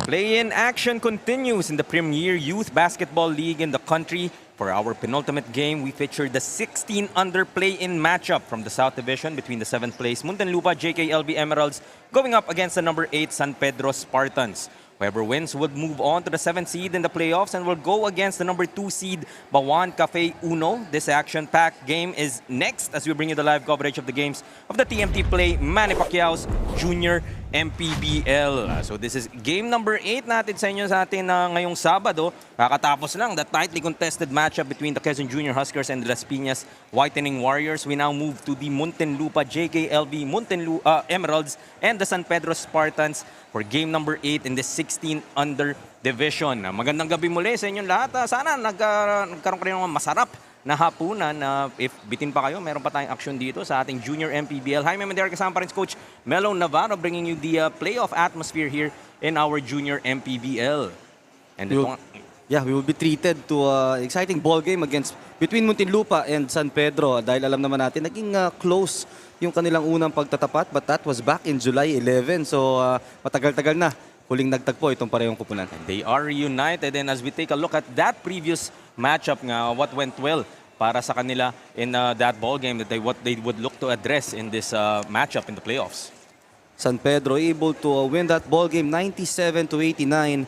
Play-in action continues in the Premier Youth Basketball League in the country. For our penultimate game, we featured the 16-under play-in matchup from the South Division between the 7th place Muntinlupa JKLB Emeralds going up against the number 8 San Pedro Spartans. Whoever wins would move on to the 7th seed in the playoffs and will go against the number 2 seed Bawan Cafe Uno. This action-packed game is next as we bring you the live coverage of the games of the TMT Play Manny Pacquiao's Junior MPBL. So this is game number 8 natin sa inyo sa atin ngayong Sabado. Kakatapos lang the tightly contested matchup between the Quezon Junior Huskers and the Las Piñas Whitening Warriors. We now move to the Muntinlupa JKLB Emeralds and the San Pedro Spartans for game number 8 in the 16-under division. Magandang gabi muli sa inyong lahat. Sana nagkaroon kayo ng masarap na hapunan. If bitin pa kayo, meron pa tayong action dito sa ating Junior MPBL. Hi, Ma'am Derek, kasama pa rin si Coach Melo Navarro bringing you the playoff atmosphere here in our Junior MPBL. And we will be treated to an exciting ball game between Muntinlupa and San Pedro dahil alam naman natin naging close yung kanilang unang pagtatapat, but that was back in July 11. So matagal-tagal na huling nagtagpo itong parehong kupunan. They are reunited, and as we take a look at that previous matchup nga, what went well para sa kanila in that ball game, what they would look to address in this matchup in the playoffs. San Pedro able to win that ball game 97-89.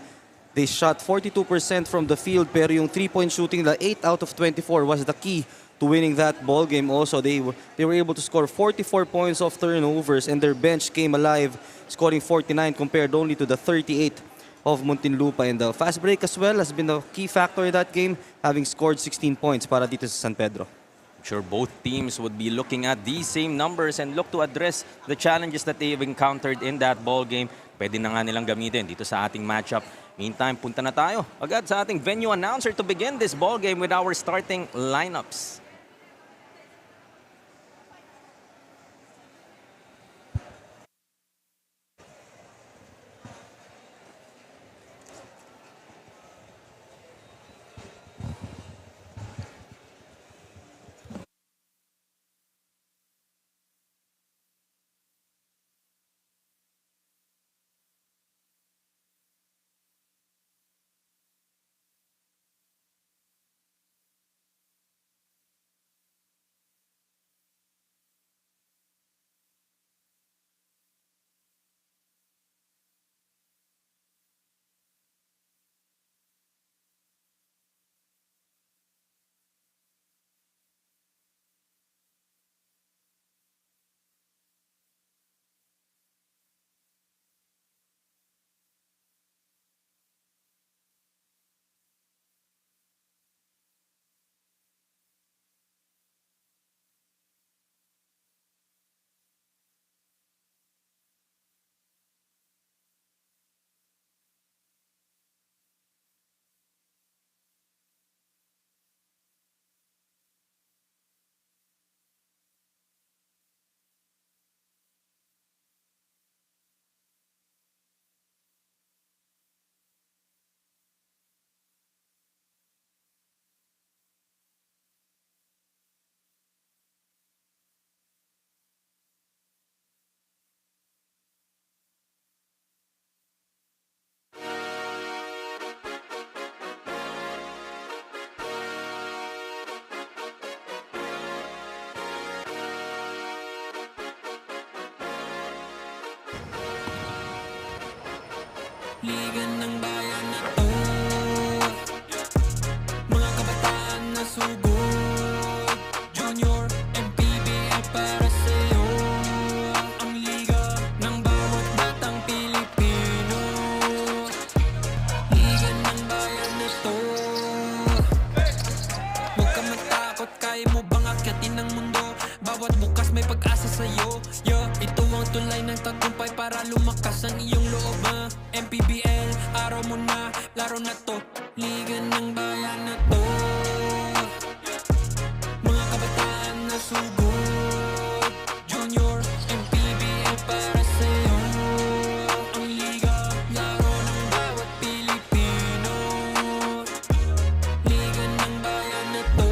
They shot 42% from the field, pero yung 3-point shooting nila 8 out of 24 was the key to winning that ball game. Also, they were able to score 44 points off turnovers, and their bench came alive, scoring 49 compared only to the 38 of Muntinlupa. And the fast break as well has been a key factor in that game, having scored 16 points para dito sa San Pedro. I'm sure both teams would be looking at these same numbers and look to address the challenges that they've encountered in that ball game. Pwede na nga nilang gamitin dito sa ating matchup. Meantime, punta na tayo agad sa ating venue announcer to begin this ball game with our starting lineups. Liga ng bayan na to, mga kabataan na sugod, Junior MPBL para sa'yo. Ang liga ng bawat batang Pilipino, liga ng bayan na to. Huwag ka matakot, kaya mo bang akyatin ang mundo? Bawat bukas may pag-asa sa'yo. Ito ang tulay ng tagumpay para lumakas ang iyong loob. MPBL, araw mo na, laro na to. Liga ng bayan na to, mga kabataan na sugod, Junior MPBL para sa'yo. Ang liga, laro ng bawat Pilipino, liga ng bayan na to,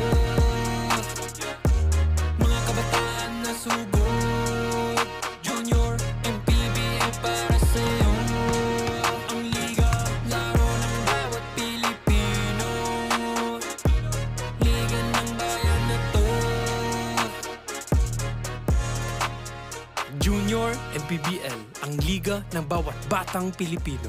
mga kabataan na sugod, Junior MPBL para sa'yo. Ang liga, liga ng bawat batang Pilipino.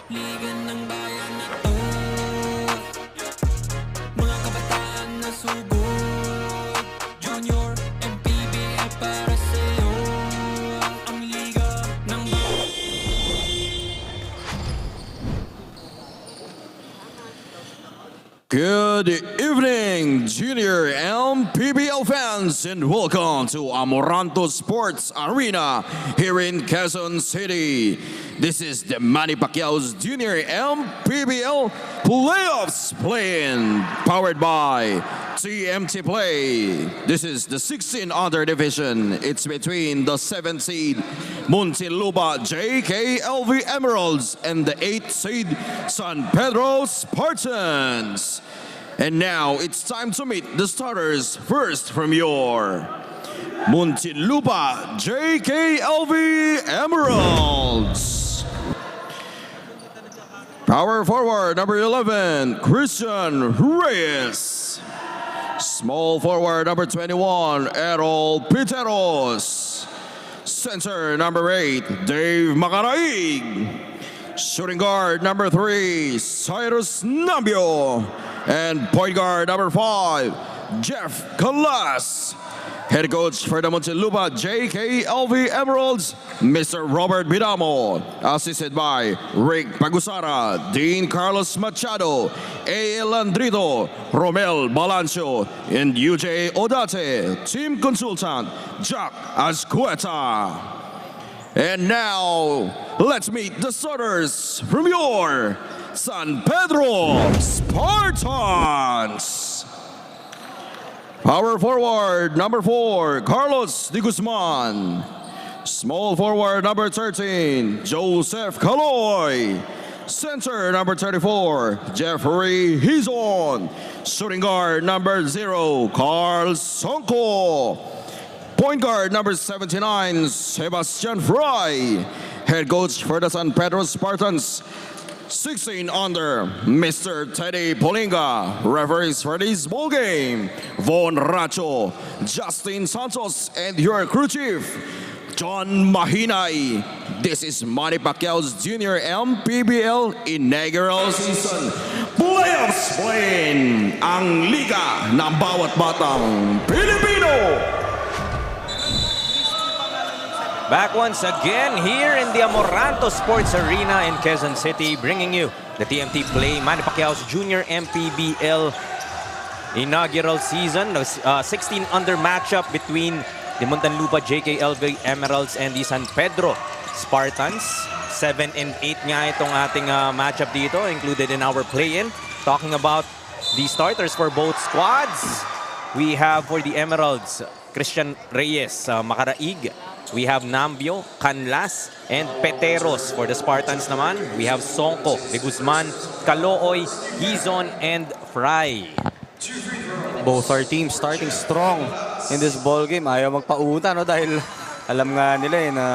Liga ng bayan na to, mga kabataan na sugod, Junior, MPBL para sa'yo, ang liga ng bayan. Good evening, Junior MPBL fans, and welcome to Amoranto Sports Arena here in Quezon City. This is the Manny Pacquiao's Junior MPBL Playoffs playing, powered by TMT Play. This is the 16 under division. It's between the 7th seed Muntinlupa JKLV Emeralds and the 8th seed San Pedro Spartans. And now it's time to meet the starters. First from your Muntinlupa JKLV Emeralds. Power forward number 11, Christian Reyes. Small forward number 21, Errol Piteros. Center number 8, Dave Macaraig. Shooting guard number 3, Cyrus Nambio. And point guard number 5, Jeff Calas. Head coach for the Muntinlupa JKLV Emeralds, Mr. Robert Bidamo. Assisted by Rick Pagusara, Dean Carlos Machado, A.L. Andrito, Romel Balancio, and UJ Odate. Team consultant, Jack Ascueta. And now, let's meet the starters from your San Pedro Spartans. Power forward number 4, Carlos De Guzman. Small forward number 13, Joseph Caloy. Center number 34, Jeffrey Hizon. Shooting guard number 0, Carl Sonko. Point guard number 79, Sebastian Fry. Head coach for the San Pedro Spartans, 16 under, Mr. Teddy Polinga. Referees for this ball game, Von Racho, Justin Santos, and your crew chief, John Mahinay. This is Manny Pacquiao's Junior MPBL inaugural season playoffs playing, ang liga ng bawat batang Pilipino. Back once again here in the Amoranto Sports Arena in Quezon City, bringing you the TMT Play, Manny Pacquiao's Junior MPBL inaugural season. The 16 under matchup between the Muntinlupa JKLV Emeralds and the San Pedro Spartans. 7 and 8 nga itong ating matchup dito, included in our play-in. Talking about the starters for both squads, we have for the Emeralds, Christian Reyes, Macaraig. We have Nambio, Canlas, and Peteros. For the Spartans naman, we have Sonko, De Guzman, Calooy, Hizon, and Fry. Both our teams starting strong in this ball game. Ayaw magpauna, no? Dahil alam nga nila na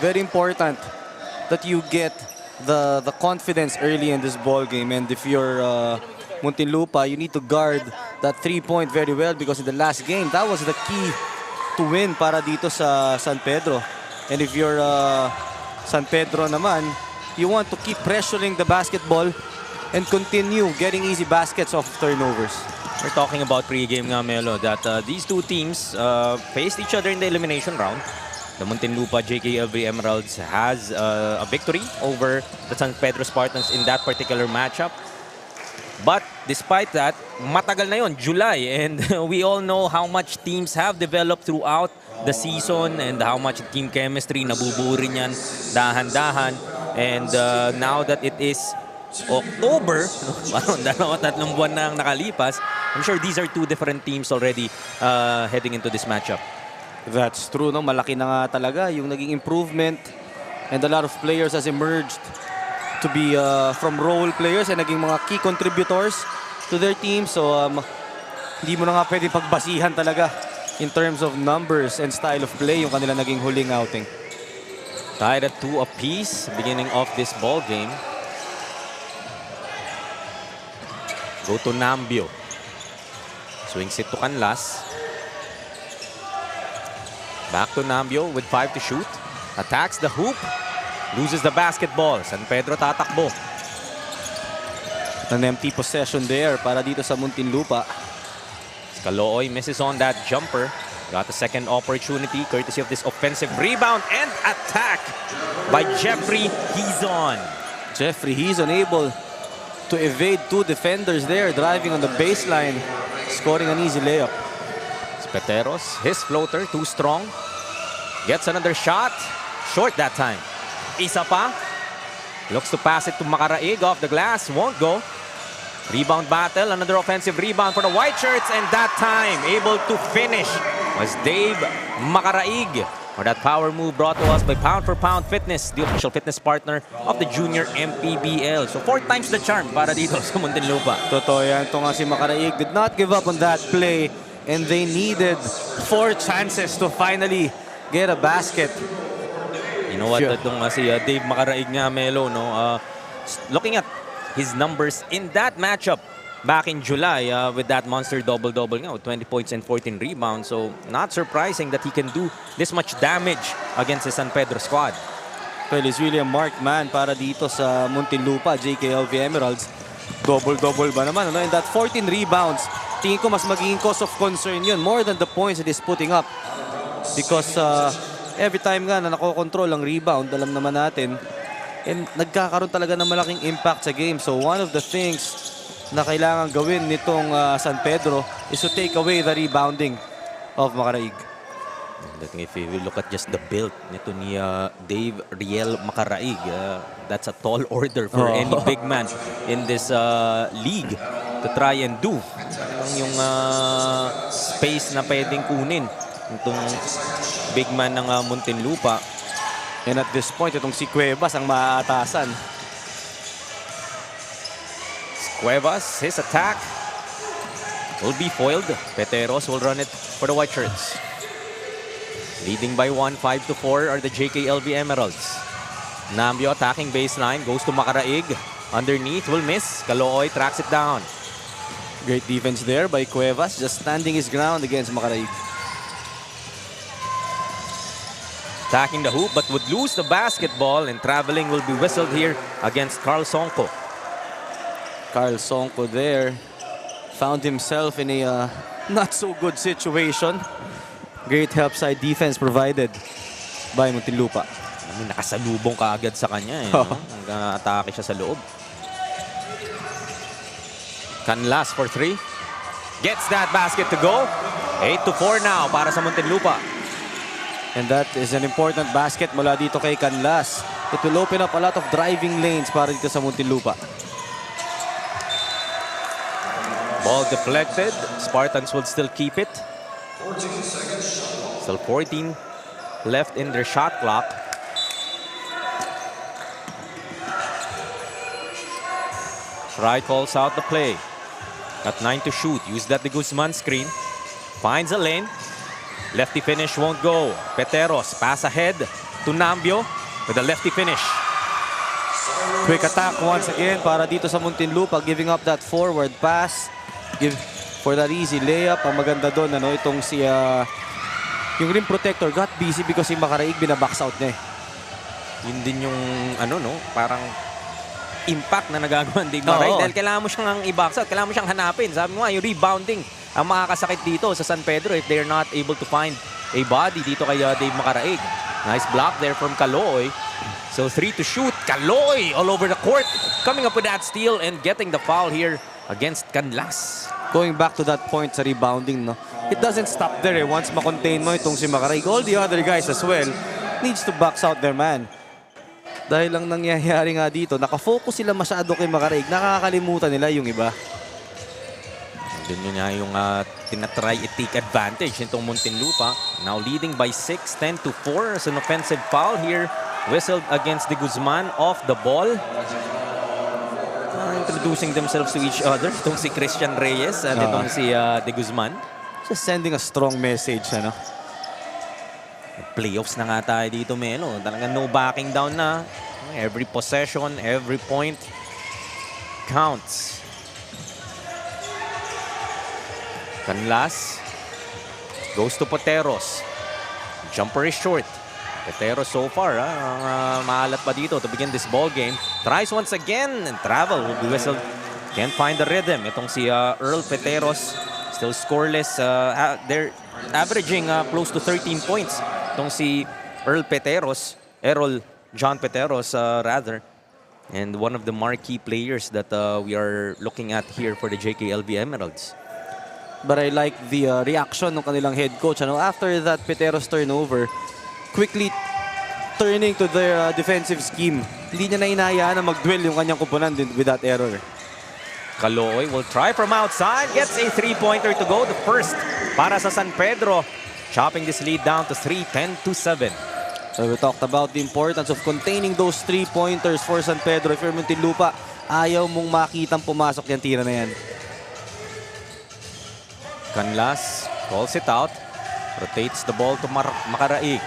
very important that you get the confidence early in this ball game. And if you're Muntinlupa, you need to guard that 3-point very well, because in the last game, that was the key to win para dito sa San Pedro. And if you're San Pedro naman, you want to keep pressuring the basketball and continue getting easy baskets off turnovers. We're talking about pre-game nga, Melo, that these two teams faced each other in the elimination round. The Muntinlupa JKLV Emeralds has a victory over the San Pedro Spartans in that particular matchup. But despite that, matagal na yon, July, and we all know how much teams have developed throughout the season and how much team chemistry nabubuo rin yan dahan-dahan. And now that it is October, parang 2-3 buwan na ang nakalipas, I'm sure these are two different teams already heading into this matchup. That's true, no? Malaki na nga talaga yung naging improvement, and a lot of players has emerged to be from role players and naging mga key contributors to their team. So hindi mo na nga pwede pagbasihan talaga in terms of numbers and style of play yung kanila naging huling outing. Tied at 2 apiece, beginning of this ball game. Go to Nambio. Swings it to Canlas. Back to Nambio with 5 to shoot. Attacks the hoop. Loses the basketball. San Pedro tatakbo. An empty possession there para dito sa Muntinlupa. Calooy misses on that jumper. Got a second opportunity courtesy of this offensive rebound and attack by Jeffrey Hizon. Jeffrey Hizon able to evade 2 defenders there, driving on the baseline, scoring an easy layup. Peteros, his floater, too strong. Gets another shot. Short that time. Isa pa. Looks to pass it to Macaraig off the glass. Won't go. Rebound battle. Another offensive rebound for the White Shirts. And that time, able to finish was Dave Macaraig. Or that power move brought to us by Pound for Pound Fitness, the official fitness partner of the Junior MPBL. So 4 times the charm para dito sa Muntinlupa. Totoo yan. Ito nga si Macaraig did not give up on that play. And they needed 4 chances to finally get a basket. You know what, itong si Dave Macaraig nga, Melo, no? Looking at his numbers in that matchup back in July with that monster double-double nga, with 20 points and 14 rebounds. So, not surprising that he can do this much damage against the San Pedro squad. Well, he's really a marked man para dito sa Muntinlupa, JKLV Emeralds. Double-double ba naman? Ano? And that 14 rebounds, tingin ko mas magiging cause of concern yun, more than the points that he's putting up. Because every time nga na nakokontrol ang rebound, alam naman natin, and nagkakaroon talaga ng malaking impact sa game. So one of the things na kailangan gawin nitong San Pedro is to take away the rebounding of Macaraig. If you look at just the build nito ni Dave Riel Macaraig, that's a tall order for any big man in this league to try and do. Yung space na pwedeng kunin itong big man ng Muntinlupa. And at this point, itong si Cuevas ang maaatasan. Cuevas, his attack will be foiled. Peteros will run it for the White Shirts. Leading by 1, 5 to 4 are the JKLV Emeralds. Nambio attacking baseline, goes to Macaraig. Underneath, will miss. Calooy tracks it down. Great defense there by Cuevas, just standing his ground against Macaraig. Attacking the hoop, but would lose the basketball, and traveling will be whistled here against Carl Sonko. Carl Sonko there found himself in a not so good situation. Great help side defense provided by Muntinlupa. Nakasalubong ka agad sa kanya. Nag-atake siya sa loob. Canlas for 3. Gets that basket to go. 8 to 4 now para sa Muntinlupa. And that is an important basket mula dito kay Canlas. It will open up a lot of driving lanes para dito sa Muntinlupa. Ball deflected. Spartans will still keep it. Still 14 left in their shot clock. Right calls out the play. Got 9 to shoot. Use that de Guzman screen. Finds a lane. Lefty finish won't go. Peteros pass ahead to Nambio with a lefty finish. Quick attack once again para dito sa Muntinlupa, giving up that forward pass. Give for that easy layup. Ang maganda doon, ano, itong si yung rim protector got busy because si Macaraig binabox out niya. Yun din yung ano, no, parang impact na nagagawa ng Dave Macaraig. Dahil kailangan mo siyang i-box out, kailangan mo siyang hanapin. Sabi mo nga, yung rebounding ang makakasakit dito sa San Pedro if they're not able to find a body dito kay Dave Macaraig. Nice block there from Calooy. So 3 to shoot. Calooy all over the court. Coming up with that steal and getting the foul here against Canlas. Going back to that point sa rebounding, no? It doesn't stop there. Once makontain mo itong si Macaraig, all the other guys as well needs to box out their man. Dahil lang nangyayari nga dito, nakafocus sila masyado kay Macaraig. Nakakalimutan nila yung iba. Doon yun nga yung tinatry i-take advantage nitong Muntinlupa. Now leading by 6, 10 to 4 as an offensive foul here. Whistled against de Guzman off the ball. Introducing themselves to each other. Itong si Christian Reyes at itong si de Guzman. Just sending a strong message, ano? Playoffs na nga tayo dito, Melo. Talagang no backing down na. Every possession, every point counts. Canlas goes to Poteros. Jumper is short. Poteros so far, maalat pa dito to begin this ball game. Tries once again and travel will be whistled. Can't find the rhythm. Itong si Earl Poteros still scoreless. They're averaging close to 13 points. Itong si Earl Poteros, Errol John Poteros rather. And one of the marquee players that we are looking at here for the JKLB Emeralds. But I like the reaction ng kanilang head coach. Ano? After that Poteros turnover, quickly turning to their defensive scheme. Hindi niya na inahayaan na mag-duel yung kanyang kupunan with that error. Kaloy will try from outside. Gets a three-pointer to go. The first para sa San Pedro. Chopping this lead down to 3, 10-7. So we talked about the importance of containing those 3-pointers for San Pedro. If you're Muntinlupa, ayaw mong makitang pumasok yung tira na yan. Canlas calls it out. Rotates the ball to Makaraig.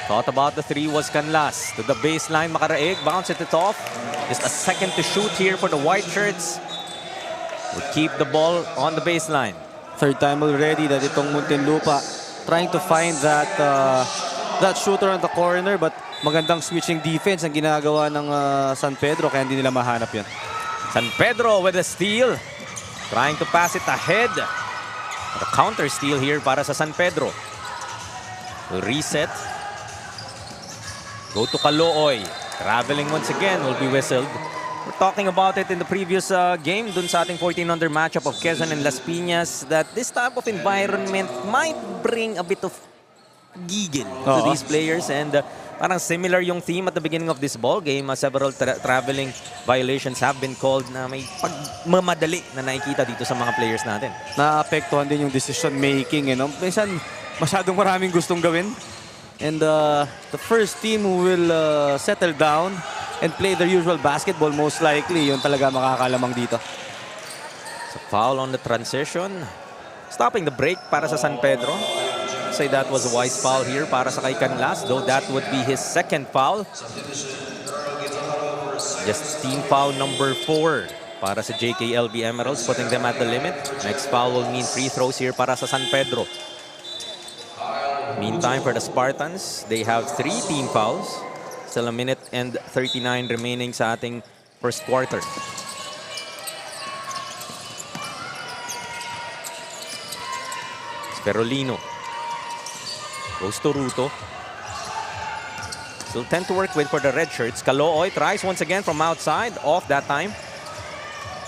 Thought about the three was Canlas. To the baseline, Makaraig bounces it off. Just a second to shoot here for the white shirts. Would keep the ball on the baseline. Third time already that itong Muntinlupa trying to find that that shooter on the corner, but magandang switching defense ang ginagawa ng San Pedro kaya hindi nila mahanap yan. San Pedro with a steal. Trying to pass it ahead. The counter steal here para sa San Pedro. Will reset. Go to Calooy. Traveling once again will be whistled. We're talking about it in the previous game dun sa ating 14-under matchup of Quezon and Las Piñas that this type of environment might bring a bit of giggle to these players, and parang similar yung theme at the beginning of this ball game. Several traveling violations have been called na may pagmamadali na nakikita dito sa mga players natin. Naapektuhan din yung decision making. Minsan masyadong maraming gustong gawin. And the first team who will settle down and play their usual basketball, most likely, yun talaga makakalamang dito. So foul on the transition. Stopping the break para sa San Pedro. Say that was a wise foul here para sa kay Canlas, though that would be his second foul. Just team foul number 4 para sa JKLB Emeralds, putting them at the limit. Next foul will mean free throws here para sa San Pedro. Meantime, for the Spartans, they have 3 team fouls. Still a minute and 39 remaining sa ating first quarter. Sperolino goes to Ruto. Still 10 to work with for the red shirts. Calooy tries once again from outside. Off that time.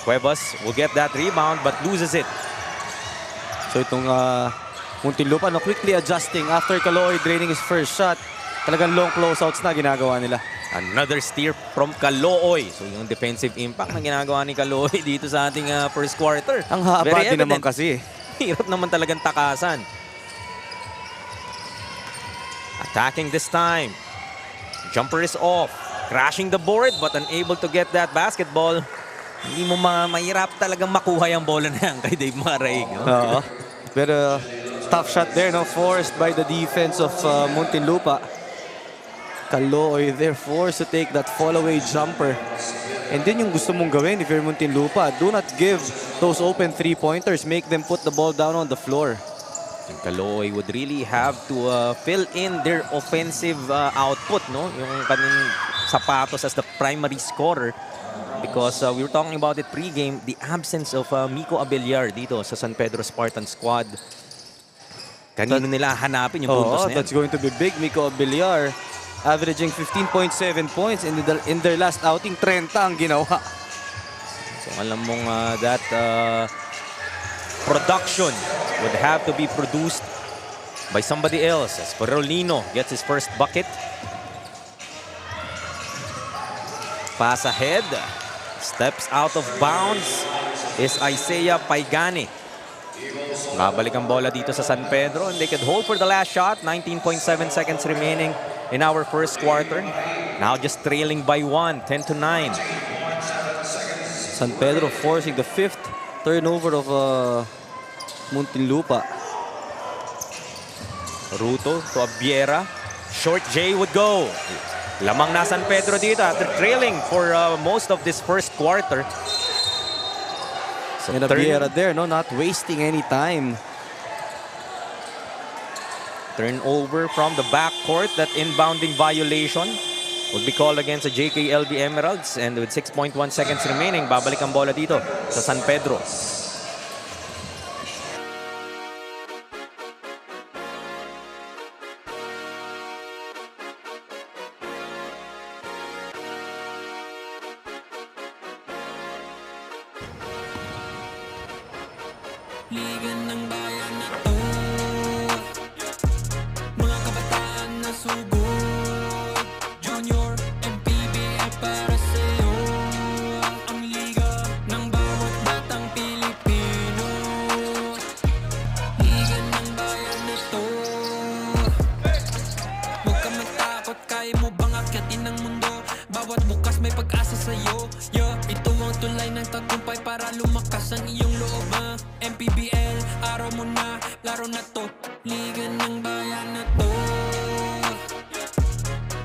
Cuevas will get that rebound but loses it. So itong Muntinlupa quickly adjusting after Calooy draining his first shot. Talagang long closeouts na ginagawa nila. Another steer from Calooy. So yung defensive impact na ginagawa ni Calooy dito sa ating first quarter. Ang haba din naman kasi. Hirap naman talagang takasan. Attacking this time. Jumper is off. Crashing the board but unable to get that basketball. Hindi mo mahirap talagang makuha yung bola na yan kay Dave Maraig. Oo. Pero tough shot there, forced by the defense of Muntinlupa. Calooy, they're forced to take that fall-away jumper. And then yung gusto mong gawin if you're Muntinlupa, do not give those open three-pointers. Make them put the ball down on the floor. Calooy would really have to fill in their offensive output, yung kanyang sapatos as the primary scorer. Because we were talking about it pre-game, the absence of Miko Abellar dito sa San Pedro Spartan squad. Kanino nila hanapin yung puntos na yan? That's going to be big. Miko Abellar averaging 15.7 points in their last outing. 30 ang ginawa. So alam mong that production would have to be produced by somebody else. As Perolino gets his first bucket. Pass ahead. Steps out of bounds is Isaiah Paigani. Babalik ang bola dito sa San Pedro and they could hold for the last shot. 19.7 seconds remaining in our first quarter. Now just trailing by 1, 10-9. San Pedro forcing the 5th turnover of Muntinlupa. Ruto to Abiera. Short J would go. Lamang na San Pedro dito after trailing for most of this first quarter. So And Abiera there, no, not wasting any time. turnover from the backcourt. That inbounding violation would be called against the JKLB Emeralds. And with 6.1 seconds remaining, babalik ang bola dito sa San Pedro. Liga ng bayan na to, mga kabataan na sugod, Junior, MPBL para sa'yo. Ang liga ng bawat batang Pilipino. Liga ng bayan na to, huwag ka matakot, kaya mo bang akyatin ang mundo? Bawat bukas may pag-asa sa'yo. Ito ang tulay ng tagumpay para lumakas ang iyong loob. MPBL, araw mo na, laro na to. Liga ng bayan na to,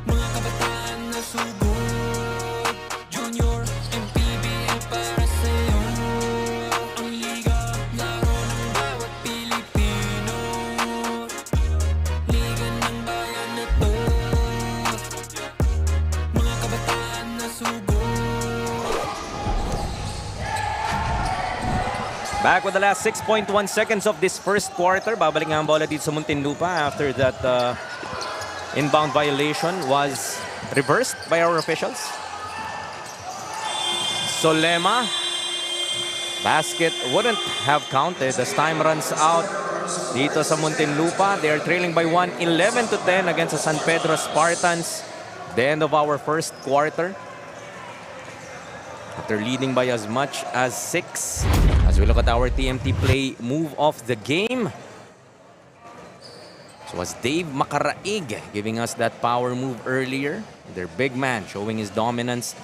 mga kabataan na sugod, Junior, MPBL para sa'yo. Ang liga, laro ng bawat Pilipino. Liga ng bayan na to, mga kabataan na sugod. Back with the last 6.1 seconds of this first quarter. Babalik nga ang bola dito sa Muntinlupa after that inbound violation was reversed by our officials. Solema. Basket wouldn't have counted as time runs out dito sa Muntinlupa. They are trailing by 1, 11-10 against the San Pedro Spartans. The end of our first quarter. After leading by as much as 6. As we look at our TMT play move of the game. So was Dave Makaraig giving us that power move earlier. Their big man showing his dominance,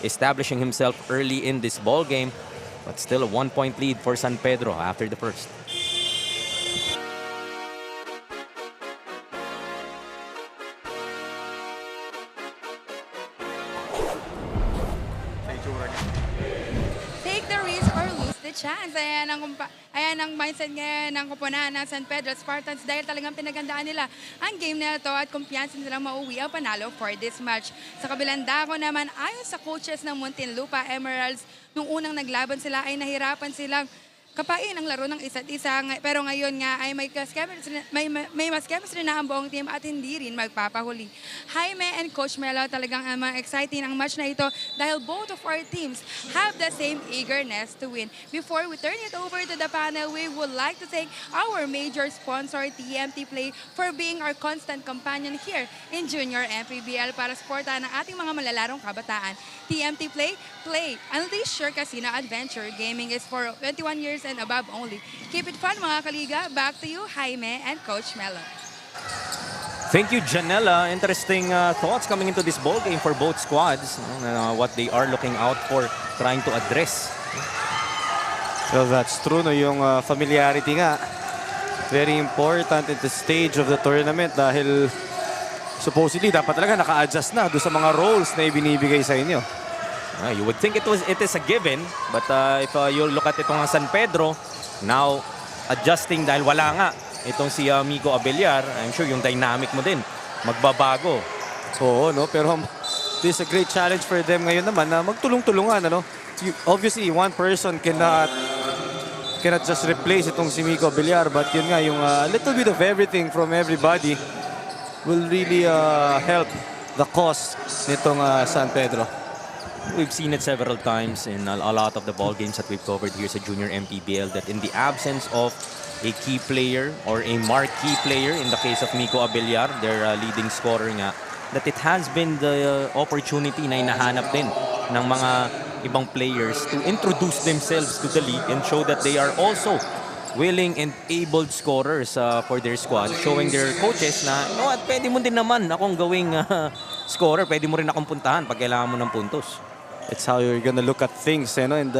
establishing himself early in this ball game. But still a 1-point lead for San Pedro after the first. Take the risk or lose the chance. Ayan ang mindset ngayon ng koponan ng San Pedro Spartans dahil talagang pinagandaan nila ang game na ito at kumpiyansa nilang mauwi ang panalo for this match. Sa kabilang dako naman, ayon sa coaches ng Muntinlupa Emeralds, nung unang naglaban sila ay nahirapan silang kapain ang laro ng isa't isa. Pero ngayon nga ay may mas chemistry na ang buong team at hindi rin magpapahuli. Jaime and Coach Melo, talagang exciting ang match na ito dahil both of our teams have the same eagerness to win. Before we turn it over to the panel, we would like to thank our major sponsor, TMT Play, for being our constant companion here in Junior MPBL para suportahan ang ating mga malalarong kabataan. TMT Play, unleash your casino adventure. Gaming is for 21 years and above only. Keep it fun, mga kaliga. Back to you, Jaime and Coach Melo. Thank you, Janella. Interesting thoughts coming into this ball game for both squads. What they are looking out for, trying to address. Well, that's true, no? Yung familiarity nga, very important at the stage of the tournament dahil supposedly dapat talaga naka-adjust na doon sa mga roles na ibinibigay sa inyo. You would think it is a given, but if you look at itong San Pedro, now adjusting dahil wala nga itong si Miko Abellar, I'm sure yung dynamic mo din magbabago. Oo, no? Pero this is a great challenge for them ngayon naman na magtulong-tulungan, ano? Obviously, one person cannot just replace itong si Miko Abellar, but yun nga, yung little bit of everything from everybody will really help the cause nitong San Pedro. We've seen it several times in a lot of the ball games that we've covered here sa Junior MPBL that in the absence of a key player or a marquee player, in the case of Miko Abellar, their leading scorer nga, that it has been the opportunity na hinahanap din ng mga ibang players to introduce themselves to the league and show that they are also willing and able scorers for their squad, showing their coaches na, you know what, pwede mo din naman akong gawing scorer, pwede mo rin akong puntahan pag kailangan mo ng puntos. It's how you're gonna look at things, you know, and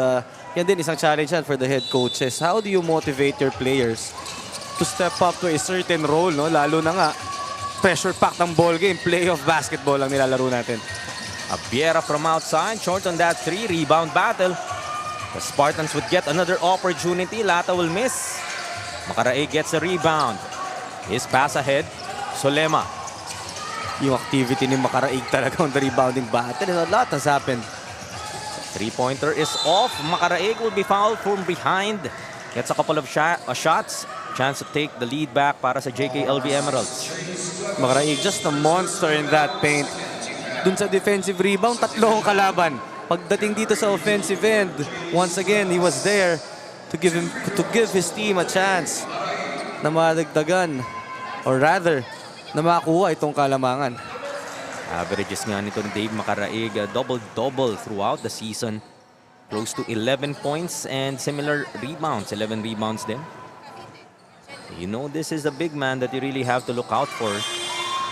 yan din isang challenge yan for the head coaches. How do you motivate your players to step up to a certain role, no? Lalo na nga, pressure-packed ang ball game, playoff basketball ang nilalaro natin. Abiera from outside, short on that 3, rebound battle. The Spartans would get another opportunity. Lata will miss. Makaraig gets a rebound. His pass ahead, Solema. Yung activity ni Makaraig talaga on the rebounding battle, and a lot has happened. Three-pointer is off. Makaraig will be fouled from behind. Gets a couple of shots. Chance to take the lead back para sa JKLV Emeralds. Makaraig just a monster in that paint. Dun sa defensive rebound, 3 ang kalaban. Pagdating dito sa offensive end, once again, he was there to give his team a chance na madagdagan, or rather, na makuha itong kalamangan. Averages nga nito ni Dave Makaraig, double-double throughout the season. Close to 11 points and similar rebounds, 11 rebounds din. You know, this is the big man that you really have to look out for if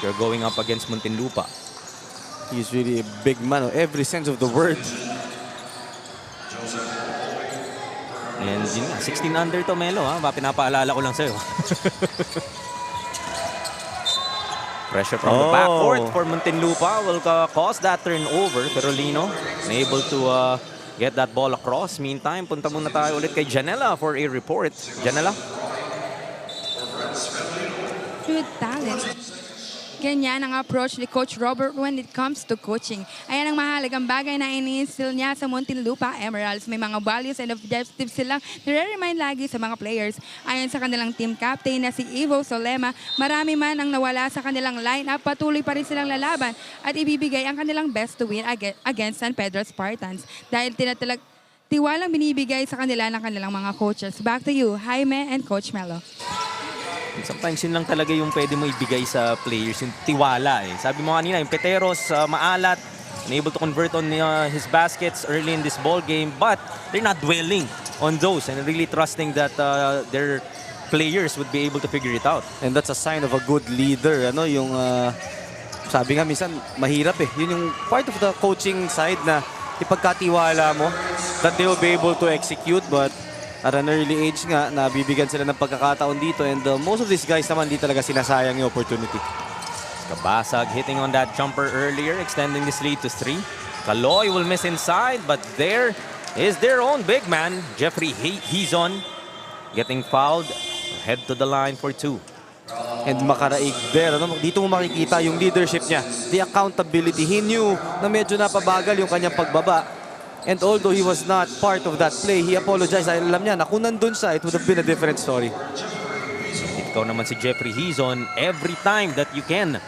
you're going up against Muntinlupa. He's really a big man, every sense of the word. And yun nga, 16 under to Melo, ha? Pinapaalala ko lang sa'yo. Pressure from the backcourt for Muntinlupa will cause that turnover. Pero Lino, unable to get that ball across. Meantime, punta muna tayo ulit kay Janela for a report. Janela? Good talent. Ganyan ang approach ni Coach Robert when it comes to coaching. Ayan ang mahalagang bagay na ini-instill niya sa Muntinlupa Emeralds. May mga values and objectives silang nire-remind lagi sa mga players. Ayon sa kanilang team captain na si Ivo Solema, marami man ang nawala sa kanilang lineup, patuloy pa rin silang lalaban at ibibigay ang kanilang best to win against San Pedro Spartans. Dahil tiwalang binibigay sa kanila ng kanilang mga coaches. Back to you, Jaime and Coach Melo. Sometimes yun lang talaga yung pwede mo ibigay sa players, yung tiwala eh. Sabi mo kanina, yung Peteros, maalat, unable to convert on his baskets early in this ball game, but they're not dwelling on those and really trusting that their players would be able to figure it out. And that's a sign of a good leader. Ano, yung sabi nga minsan mahirap eh. Yun yung part of the coaching side na ipagkatiwala mo that they will be able to execute, but at an early age nga, nabibigyan sila ng pagkakataon dito, and most of these guys naman di talaga sinasayang yung opportunity. Kabasag hitting on that jumper earlier, extending this lead to 3. Kaloy will miss inside, but there is their own big man, Jeffrey Hizon, getting fouled. Head to the line for 2. And Makaraig there. Ano? Dito mo makikita yung leadership niya, the accountability. He knew na medyo napabagal yung kanyang pagbaba. And although he was not part of that play, he apologized. Dahil alam niya na kung nandun siya, it would have been a different story. Ikaw naman si Jeffrey Hizon, every time that you can,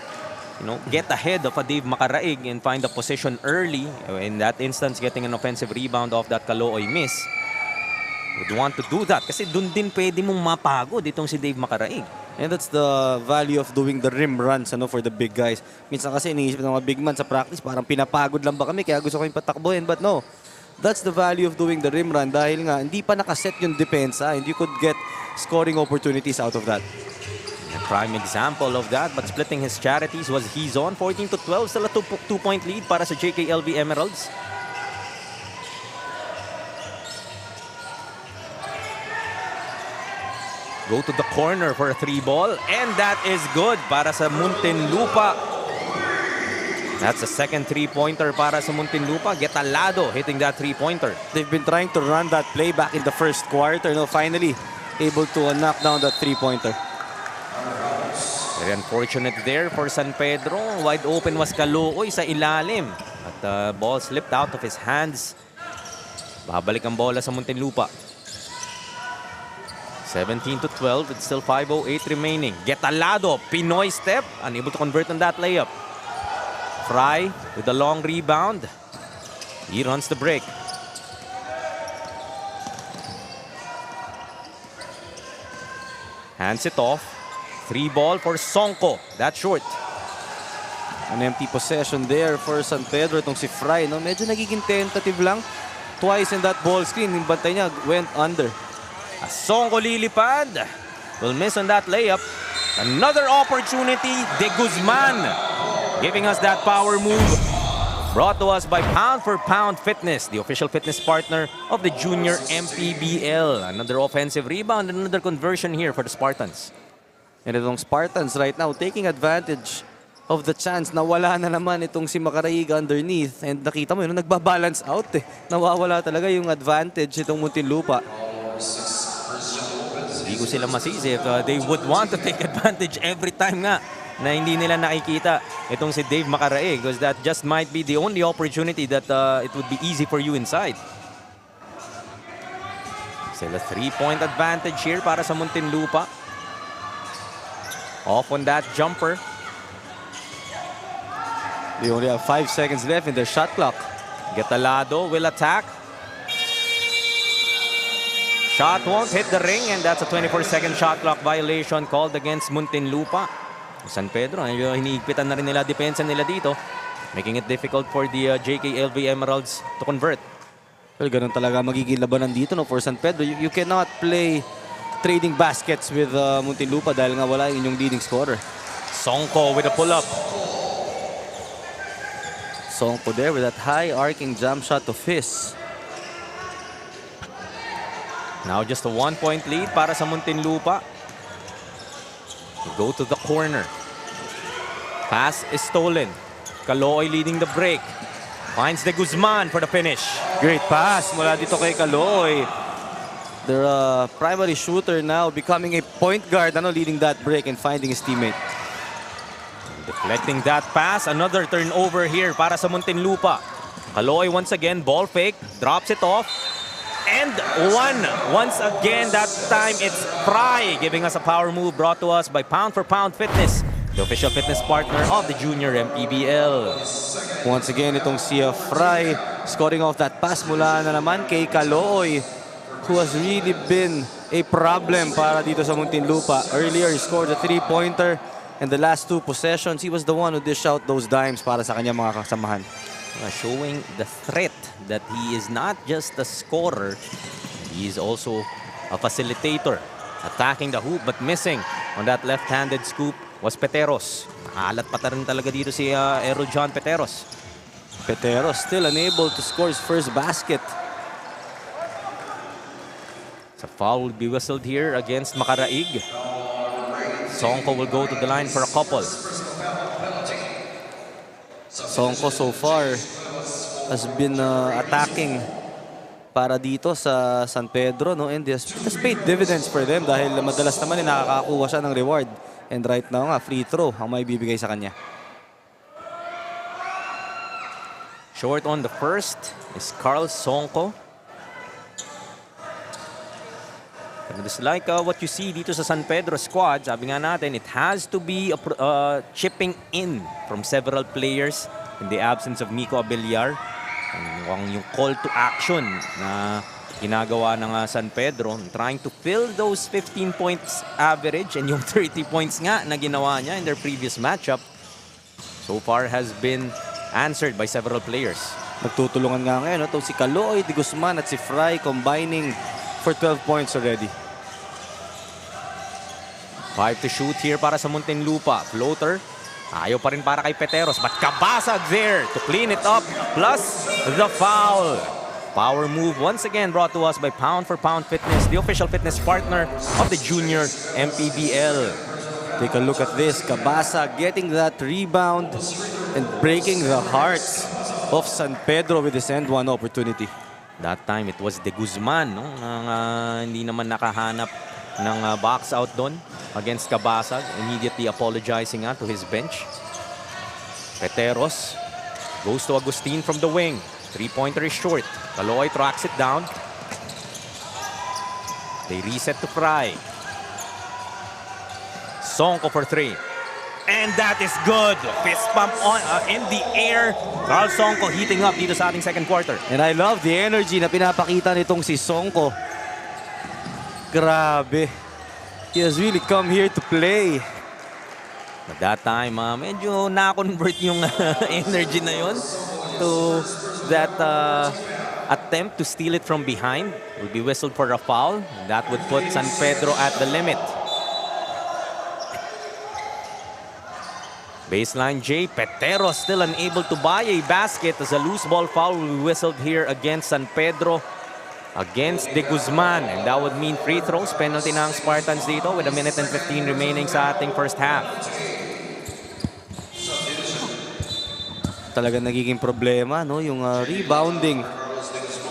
get ahead of a Dave Makaraig and find a position early, in that instance, getting an offensive rebound off that Calooy miss, would want to do that. Kasi dun din pwede mong mapagod itong si Dave Makaraig. And that's the value of doing the rim runs for the big guys. Minsan kasi iniisip ng mga big man sa practice, parang pinapagod lang ba kami kaya gusto ko yung patakbuhin. But no, that's the value of doing the rim run dahil nga hindi pa nakaset yung depensa and you could get scoring opportunities out of that. A prime example of that, but splitting his charities was Hizon. 14-12, still a 2-point lead para sa JKLV Emeralds. Go to the corner for a 3-ball, and that is good para sa Muntinlupa. That's the second 3-pointer para sa Muntinlupa. Getalado hitting that 3-pointer. They've been trying to run that play back in the first quarter. Finally able to knock down that 3-pointer. Very unfortunate there for San Pedro. Wide open was Calooy sa ilalim. At the ball slipped out of his hands. Babalik ang bola sa Muntinlupa. 17-12, it's still 5:08 remaining. Getalado, Pinoy step, unable to convert on that layup. Fry with a long rebound. He runs the break. Hands it off. 3-ball for Sonko. That's short. An empty possession there for San Pedro. Itong si Fry, medyo nagiging tentative lang. Twice in that ball screen, yung bantay niya went under. Sonko lilipad. Will miss on that layup. Another opportunity. De Guzman giving us that power move. Brought to us by Pound for Pound Fitness, the official fitness partner of the Junior MPBL. Another offensive rebound and another conversion here for the Spartans. And itong Spartans right now taking advantage of the chance na wala na naman itong si Makaraig underneath. And nakita mo yun, nagbabalance out eh. Nawawala talaga yung advantage itong Muntinlupa. Hindi ko sila masisi if they would want to take advantage every time nga na hindi nila nakikita itong si Dave Makaraig, because that just might be the only opportunity that it would be easy for you inside. Still a 3-point advantage here para sa Muntinlupa. Off on that jumper. They only have 5 seconds left in their shot clock. Getalado will attack. Shot won't hit the ring, and that's a 24-second shot clock violation called against Muntinlupa. San Pedro, hiniigpitan na rin nila depensa nila dito, making it difficult for the JKLV Emeralds to convert. Well, ganun talaga magiging labanan dito no, for San Pedro. You cannot play trading baskets with Muntinlupa dahil nga wala yung inyong leading scorer. Songko with a pull-up. Songko there with that high arcing jump shot of his. Now just a 1-point lead para sa Muntinlupa. Go to the corner. Pass is stolen. Calooy leading the break. Finds De Guzman for the finish. Great pass mula dito kay Calooy. Their primary shooter now becoming a point guard, leading that break and finding his teammate. Deflecting that pass. Another turnover here para sa Muntinlupa. Calooy once again, ball fake. Drops it off. And one. Once again, that time it's Fry giving us a power move brought to us by Pound for Pound Fitness, the official fitness partner of the Junior MPBL. Once again, itong si Fry scoring off that pass mula na naman kay Calooy, who has really been a problem para dito sa Muntinlupa. Earlier, he scored a 3-pointer, and the last 2 possessions, he was the one who dished out those dimes para sa kanyang mga kasamahan. Showing the threat that he is not just a scorer, he is also a facilitator. Attacking the hoop but missing on that left-handed scoop was Peteros. Nakalat pa rin talaga dito si Ero John Peteros. Peteros still unable to score his first basket. So foul will be whistled here against Makaraig. Songko will go to the line for a couple. Songko so far has been attacking para dito sa San Pedro, no? And it has paid dividends for them dahil madalas naman nakakakuha siya ng reward. And right now nga, free throw ang may bibigay sa kanya. Short on the first is Carl Songko. And just like what you see dito sa San Pedro squad, sabi nga natin, it has to be chipping in from several players in the absence of Miko Abellar. Yung call to action na ginagawa ng San Pedro, trying to fill those 15 points average, and yung 30 points nga na ginawa niya in their previous matchup so far has been answered by several players. Nagtutulungan nga ngayon, si Calooy, De Guzman at si Fry combining for 12 points already. 5 to shoot here para sa Muntinlupa. Floater. Ayaw pa rin para kay Peteros. But kabasag there to clean it up. Plus the foul. Power move once again brought to us by Pound for Pound Fitness, the official fitness partner of the Junior MPBL. Take a look at this. Kabasag getting that rebound and breaking the hearts of San Pedro with his end one opportunity. That time it was De Guzman, no? Hindi naman nakahanap ng box out doon against Kabasag, immediately apologizing to his bench. Peteros goes to Agustin from the wing. 3-pointer is short. Calooy tracks it down. They reset to Fry. Songko for 3. And that is good. Fist pump on in the air. Carl Songko heating up dito sa ating second quarter. And I love the energy na pinapakita nitong si Songko. Grabe. He has really come here to play. At that time, medyo na-convert yung energy na yun to that attempt to steal it from behind. Will be whistled for a foul. That would put San Pedro at the limit. Baseline J, Pedro still unable to buy a basket as a loose ball foul will be whistled here against San Pedro, against De Guzman. And that would mean free throws, penalty ng Spartans dito with 1 minute and 15 remaining sa ating first half. Talaga nagiging problema, no? Yung rebounding.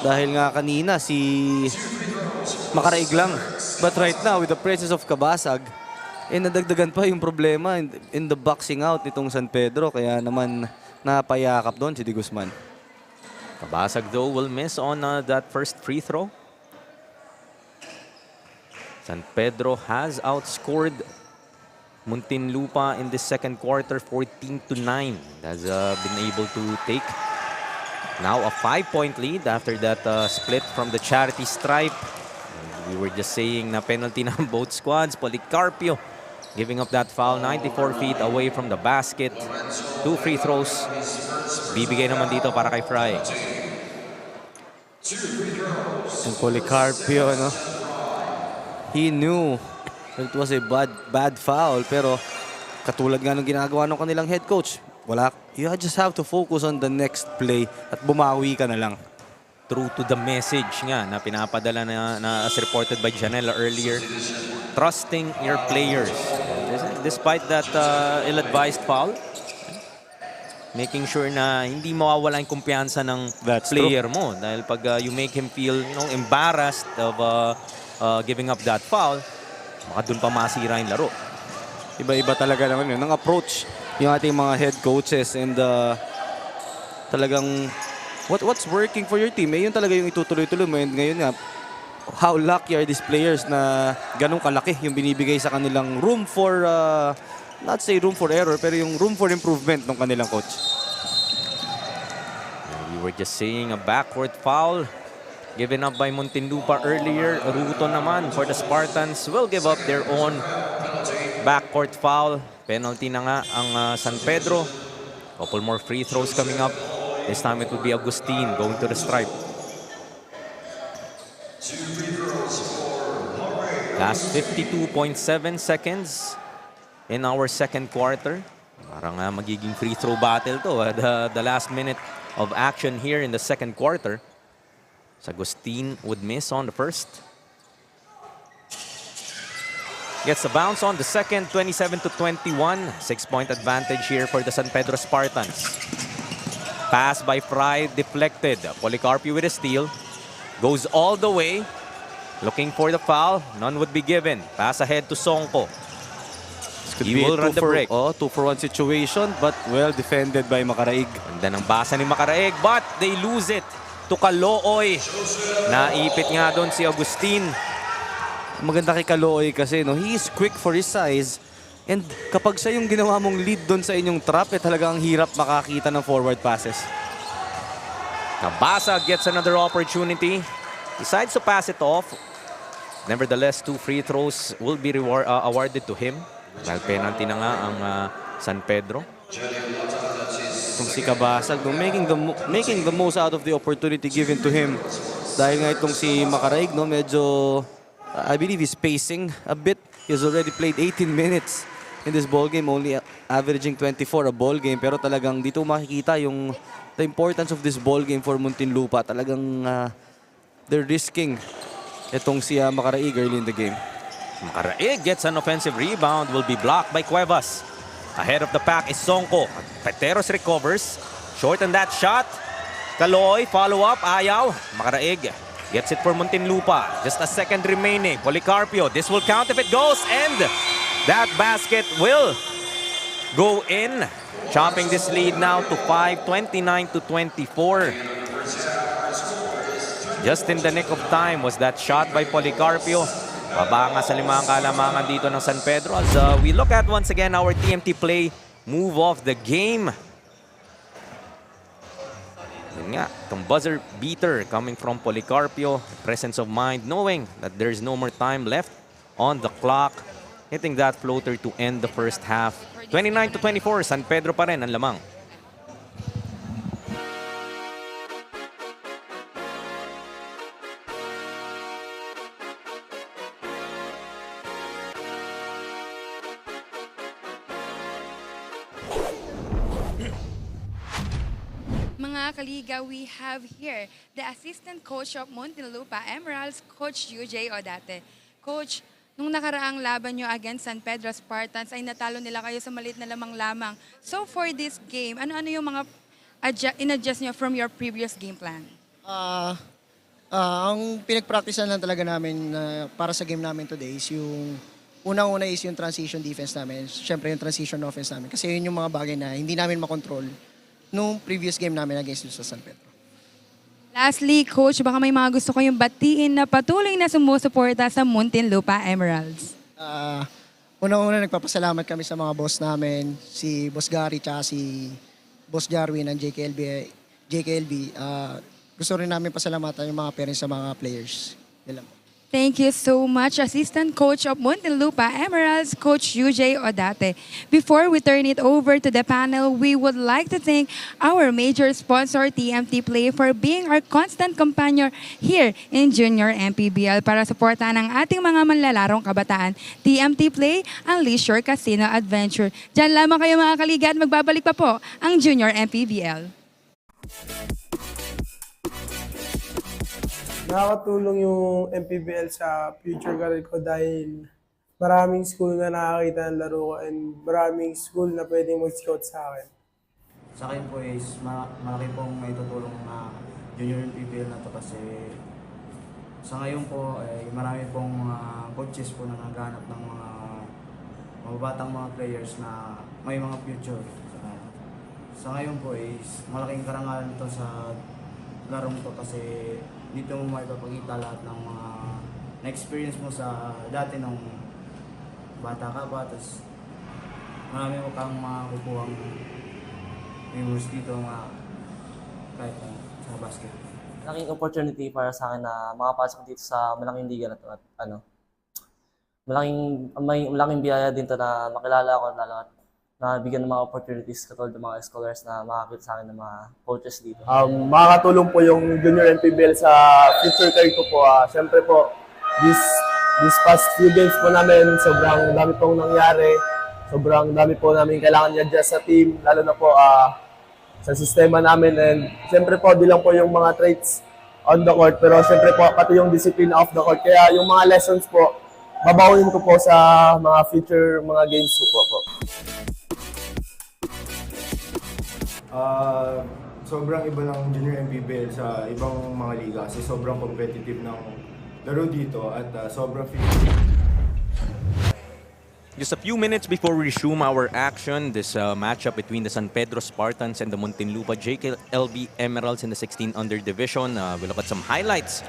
Dahil nga kanina si Makaraig lang. But right now, with the presence of Kabasag, nadagdagan pa yung problema in the boxing out nitong San Pedro. Kaya naman napayakap doon si De Guzman. Kabasag though will miss on that first free throw. San Pedro has outscored Muntinlupa in the second quarter 14-9. Has been able to take now a 5-point lead after that split from the charity stripe. And we were just saying na penalty ng both squads. Policarpio giving up that foul 94 feet away from the basket. 2 free throws. Bibigay naman dito para kay Fry. Ang Policarpio, no? He knew that it was a bad foul, pero katulad nga ng ginagawa ng kanilang head coach, you just have to focus on the next play at bumawi ka na lang. True to the message nga na pinapadala na as reported by Janela earlier, trusting your players. Despite that ill-advised foul, making sure na hindi mawawala yung kumpiyansa ng player mo. Dahil pag you make him feel embarrassed of giving up that foul, baka dun pa masira yung laro. Iba-iba talaga naman yun. Ang approach yung ating mga head coaches and talagang what's working for your team, yun talaga yung itutuloy-tuloy mo. And ngayon nga, how lucky are these players na ganun kalaki yung binibigay sa kanilang room for, not say room for error, pero yung room for improvement ng kanilang coach. We were just seeing a backward foul given up by Muntinlupa earlier. Ruto naman for the Spartans will give up their own backcourt foul. Penalty na nga ang San Pedro. Couple more free throws coming up. This time it will be Agustin going to the stripe. Last 52.7 seconds in our second quarter. Parang magiging free throw battle to. The last minute of action here in the second quarter. Agustin would miss on the first. Gets a bounce on the second, 27-21. 6-point advantage here for the San Pedro Spartans. Pass by Fry, deflected. Policarpio with a steal. Goes all the way. Looking for the foul. None would be given. Pass ahead to Songko. He will run the break. 2-for-1 situation, but well defended by Makaraig. Ganda ng basa ni Makaraig, but they lose it to Calooy. Naipit nga doon si Agustin. Maganda kay Calooy kasi he is quick for his size. And kapag siya yung ginawa mong lead doon sa inyong trap, talagang hirap makakita ng forward passes. Kabasa gets another opportunity. Decides to pass it off. Nevertheless, 2 free throws will be awarded to him. Dahil penalty na nga ang San Pedro. Kung si Kabasag, making the most out of the opportunity given to him. Dahil nga itong si Makaraig, medyo, I believe he's pacing a bit. He's already played 18 minutes in this ball game, only averaging 24 a ball game. Pero talagang dito makikita yung the importance of this ball game for Muntinlupa. Talagang they're risking itong si Makaraig early in the game. Makaraig gets an offensive rebound, will be blocked by Cuevas. Ahead of the pack is Songko. Peteros recovers. Short on that shot. Calooy, follow up, ayaw. Makaraig gets it for Muntinlupa. Just a second remaining. Policarpio, this will count if it goes. And that basket will go in. Chopping this lead now to 5, 29-24. Just in the nick of time was that shot by Policarpio. Baba nga sa limang kalamangan dito ng San Pedro as we look at once again our TMT play move of the game. Yun nga, itong buzzer beater coming from Policarpio. Presence of mind knowing that there's no more time left on the clock. Hitting that floater to end the first half. 29-24, San Pedro pa rin ang lamang. mga kaliga, we have here the assistant coach of Muntinlupa Emeralds, Coach UJ Odate. Coach, nung nakaraang laban nyo against San Pedro Spartans ay natalo nila kayo sa maliit na lamang. So for this game, ano-ano yung mga in-adjust nyo from your previous game plan? Ang pinag-practicean lang talaga namin para sa game namin today is yung unang-una is yung transition defense namin. Siyempre yung transition offense namin. Kasi yun yung mga bagay na hindi namin makontrol nung previous game namin against sa San Pedro. Lastly, Coach, baka may mga gusto kayong batiin na patuloy na sumusuporta sa Muntinlupa Emeralds. Unang-una nagpapasalamat kami sa mga boss namin, si Boss Gary tsaka si Boss Jarwin ng JKLB. Gusto rin namin pasalamatan yung mga parents sa mga players. Yan lang. Thank you so much, Assistant Coach of Muntinlupa Emeralds, Coach UJ Odate. Before we turn it over to the panel, we would like to thank our major sponsor, TMT Play, for being our constant companion here in Junior MPBL para suportahan ang ating mga manlalarong kabataan. TMT Play, Unleash Your Casino Adventure. Diyan lamang kayo mga kaliga at magbabalik pa po ang Junior MPBL. Nakakatulong yung MPBL sa future career ko dahil maraming school na nakakita ng laro ko and maraming school na pwedeng mag-scout sa akin. Sa akin po is malaki pong may tutulong na junior MPBL na to kasi sa ngayon po ay marami pong coaches po na naghahanap ng mga mababatang mga players na may mga future. Sa ngayon po is malaking karangalan ito sa larong to kasi dito mo maipapakita lahat ng mga na-experience mo sa dati nung bata ka pa, tapos marami mo kang makukuhang memories dito kahit sa basket. Malaking opportunity para sa akin na makapasok dito sa malaking liga na to at malaking biyaya din to na makilala ko lalo at na bigyan ng mga opportunities katulad ng mga scholars na makakita sa akin ng mga coaches dito. Makakatulong po yung Junior MPBL sa future career ko po. Siyempre po, this past few games po namin, sobrang dami pong nangyari. Sobrang dami po namin kailangan i-adjust sa team, lalo na po sa sistema namin. And siyempre po, di lang po yung mga traits on the court, pero siyempre po, pati yung discipline off the court. Kaya yung mga lessons po, babawin ko po sa mga future mga games ko po. Sobrang iba ng Junior MPBL sa ibang mga liga kasi sobrang competitive ng laro dito at sobrang Just a few minutes before we resume our action, this matchup between the San Pedro Spartans and the Muntinlupa JKLB Emeralds in the 16 under division. We'll look at some highlights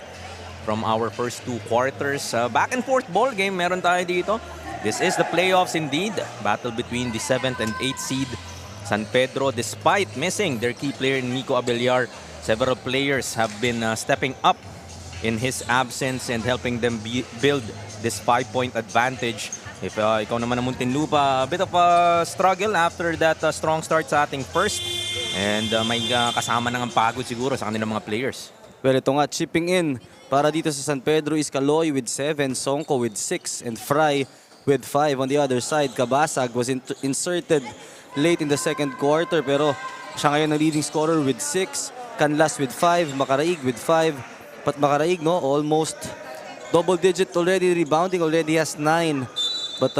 from our first two quarters. Back and forth ball game meron tayo dito. This is the playoffs indeed. Battle between the 7th and 8th seed San Pedro. Despite missing their key player Nico Abellar, several players have been stepping up in his absence and helping them build this 5-point advantage. If ikaw naman ang Muntinlupa, a bit of a struggle after that strong start sa ating first. And may kasama nang ang pagod siguro sa kanilang mga players. Well, ito nga, chipping in para dito sa San Pedro is Kaloy with 7, Songko with 6, and Fry with 5. On the other side, Kabasag was inserted late in the second quarter pero siya ngayon ang leading scorer with 6, Canlas with 5, Makaraig with 5. But Makaraig, no, almost double digit already, rebounding already has 9. But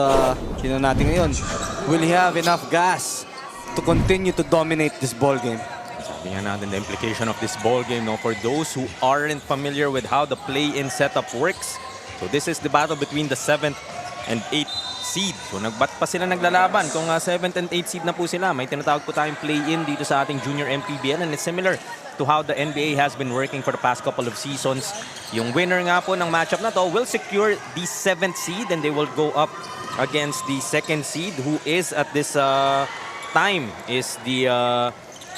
sino natin ngayon? Will he have enough gas to continue to dominate this ball game? Sabi nga natin the implication of this ball game, no, for those who aren't familiar with how the play-in setup works. So this is the battle between the 7th and 8th seed. So nagbat pa sila naglalaban. Kung 7th and 8th seed na po sila, may tinatawag po tayong play-in dito sa ating Junior MPBL and it's similar to how the NBA has been working for the past couple of seasons. Yung winner nga po ng matchup na to will secure the 7th seed and they will go up against the 2nd seed who is at this time is the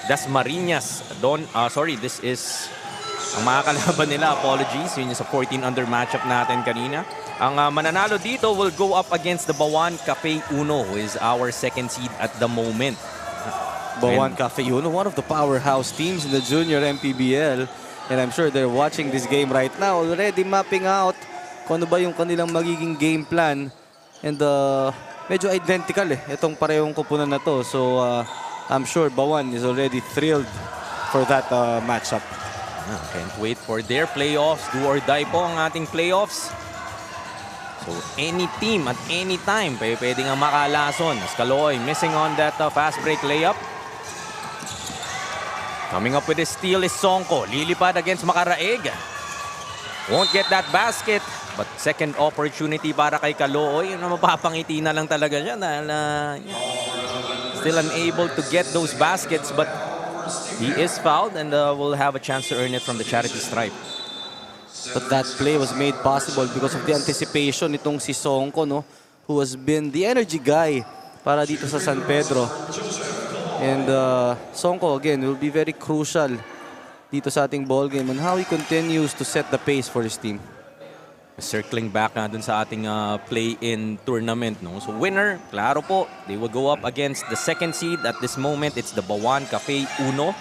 Dasmariñas. This is ang mga kalaban nila. Apologies. Yun yung sa 14 under matchup natin kanina. Ang mananalo dito will go up against the Bawan Cafe Uno, who is our 2nd seed at the moment. Bawan Cafe Uno, one of the powerhouse teams in the Junior MPBL. And I'm sure they're watching this game right now, already mapping out kung ano ba yung kanilang magiging game plan. And medyo identical itong parehong kupunan na to. So I'm sure Bawan is already thrilled for that matchup. Can't wait for their playoffs. Do or die po ang ating playoffs. So any team at any time pwede nga makalason. As Kaloy missing on that fast break layup. Coming up with a steal is Songko. Lilipad against Makaraig. Won't get that basket. But second opportunity para kay Kaloy. Mapapangiti na lang talaga siya dahil still unable to get those baskets, but he is fouled and will have a chance to earn it from the charity stripe. But that play was made possible because of the anticipation nitong si Songko, no, who has been the energy guy para dito sa San Pedro. And Songko, again, will be very crucial dito sa ating ball game and how he continues to set the pace for his team. Circling back na dun sa ating play-in tournament. No? So winner, klaro po, they will go up against the second seed. At this moment, it's the Bawan Cafe Uno.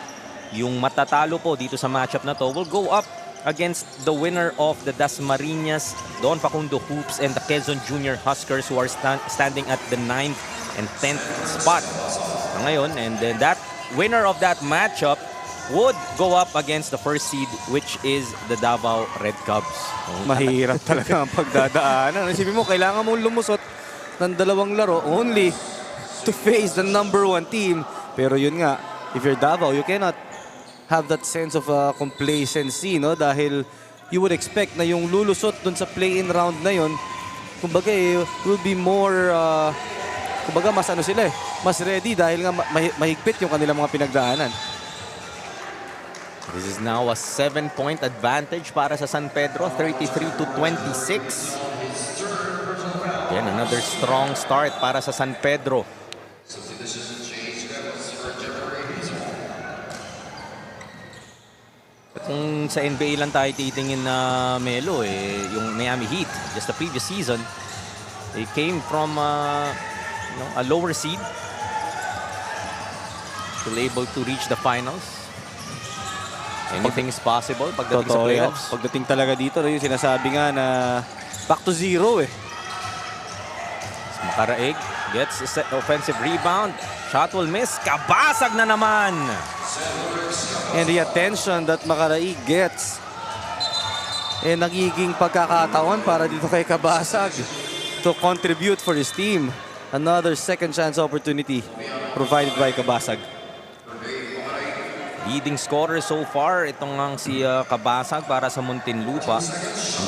Yung matatalo po dito sa matchup na to will go up against the winner of the Dasmariñas, Don Facundo Hoops, and the Quezon Junior Huskers, who are standing at the 9th and 10th spot ngayon. And then that winner of that matchup would go up against the first seed, which is the Davao Red Cubs. Mahirap talaga ang pagdadaanan. Isipin mo, kailangan mong lumusot ng dalawang laro only to face the #1 team. Pero yun nga, if you're Davao, you cannot have that sense of complacency, no? Dahil you would expect na yung lulusot dun sa play-in round na yun, kumbaga will be more, kumbaga mas ano sila mas ready dahil nga mahigpit yung kanilang mga pinagdaanan. This is now a 7-point advantage para sa San Pedro, 33-26. Again, another strong start para sa San Pedro. At kung sa NBA lang tayo titingin na Melo, yung Miami Heat, just the previous season, they came from a lower seed, still able to reach the finals. Anything is possible pagdating sa playoffs. Pagdating talaga dito, yung sinasabi nga na back to zero Makaraig gets a offensive rebound. Shot will miss. Kabasag na naman. And the attention that Makaraig gets, nagiging pagkakataon para dito kay Kabasag to contribute for his team. Another second chance opportunity provided by Kabasag. Leading scorer so far, itong ang si Kabasag para sa Muntinlupa.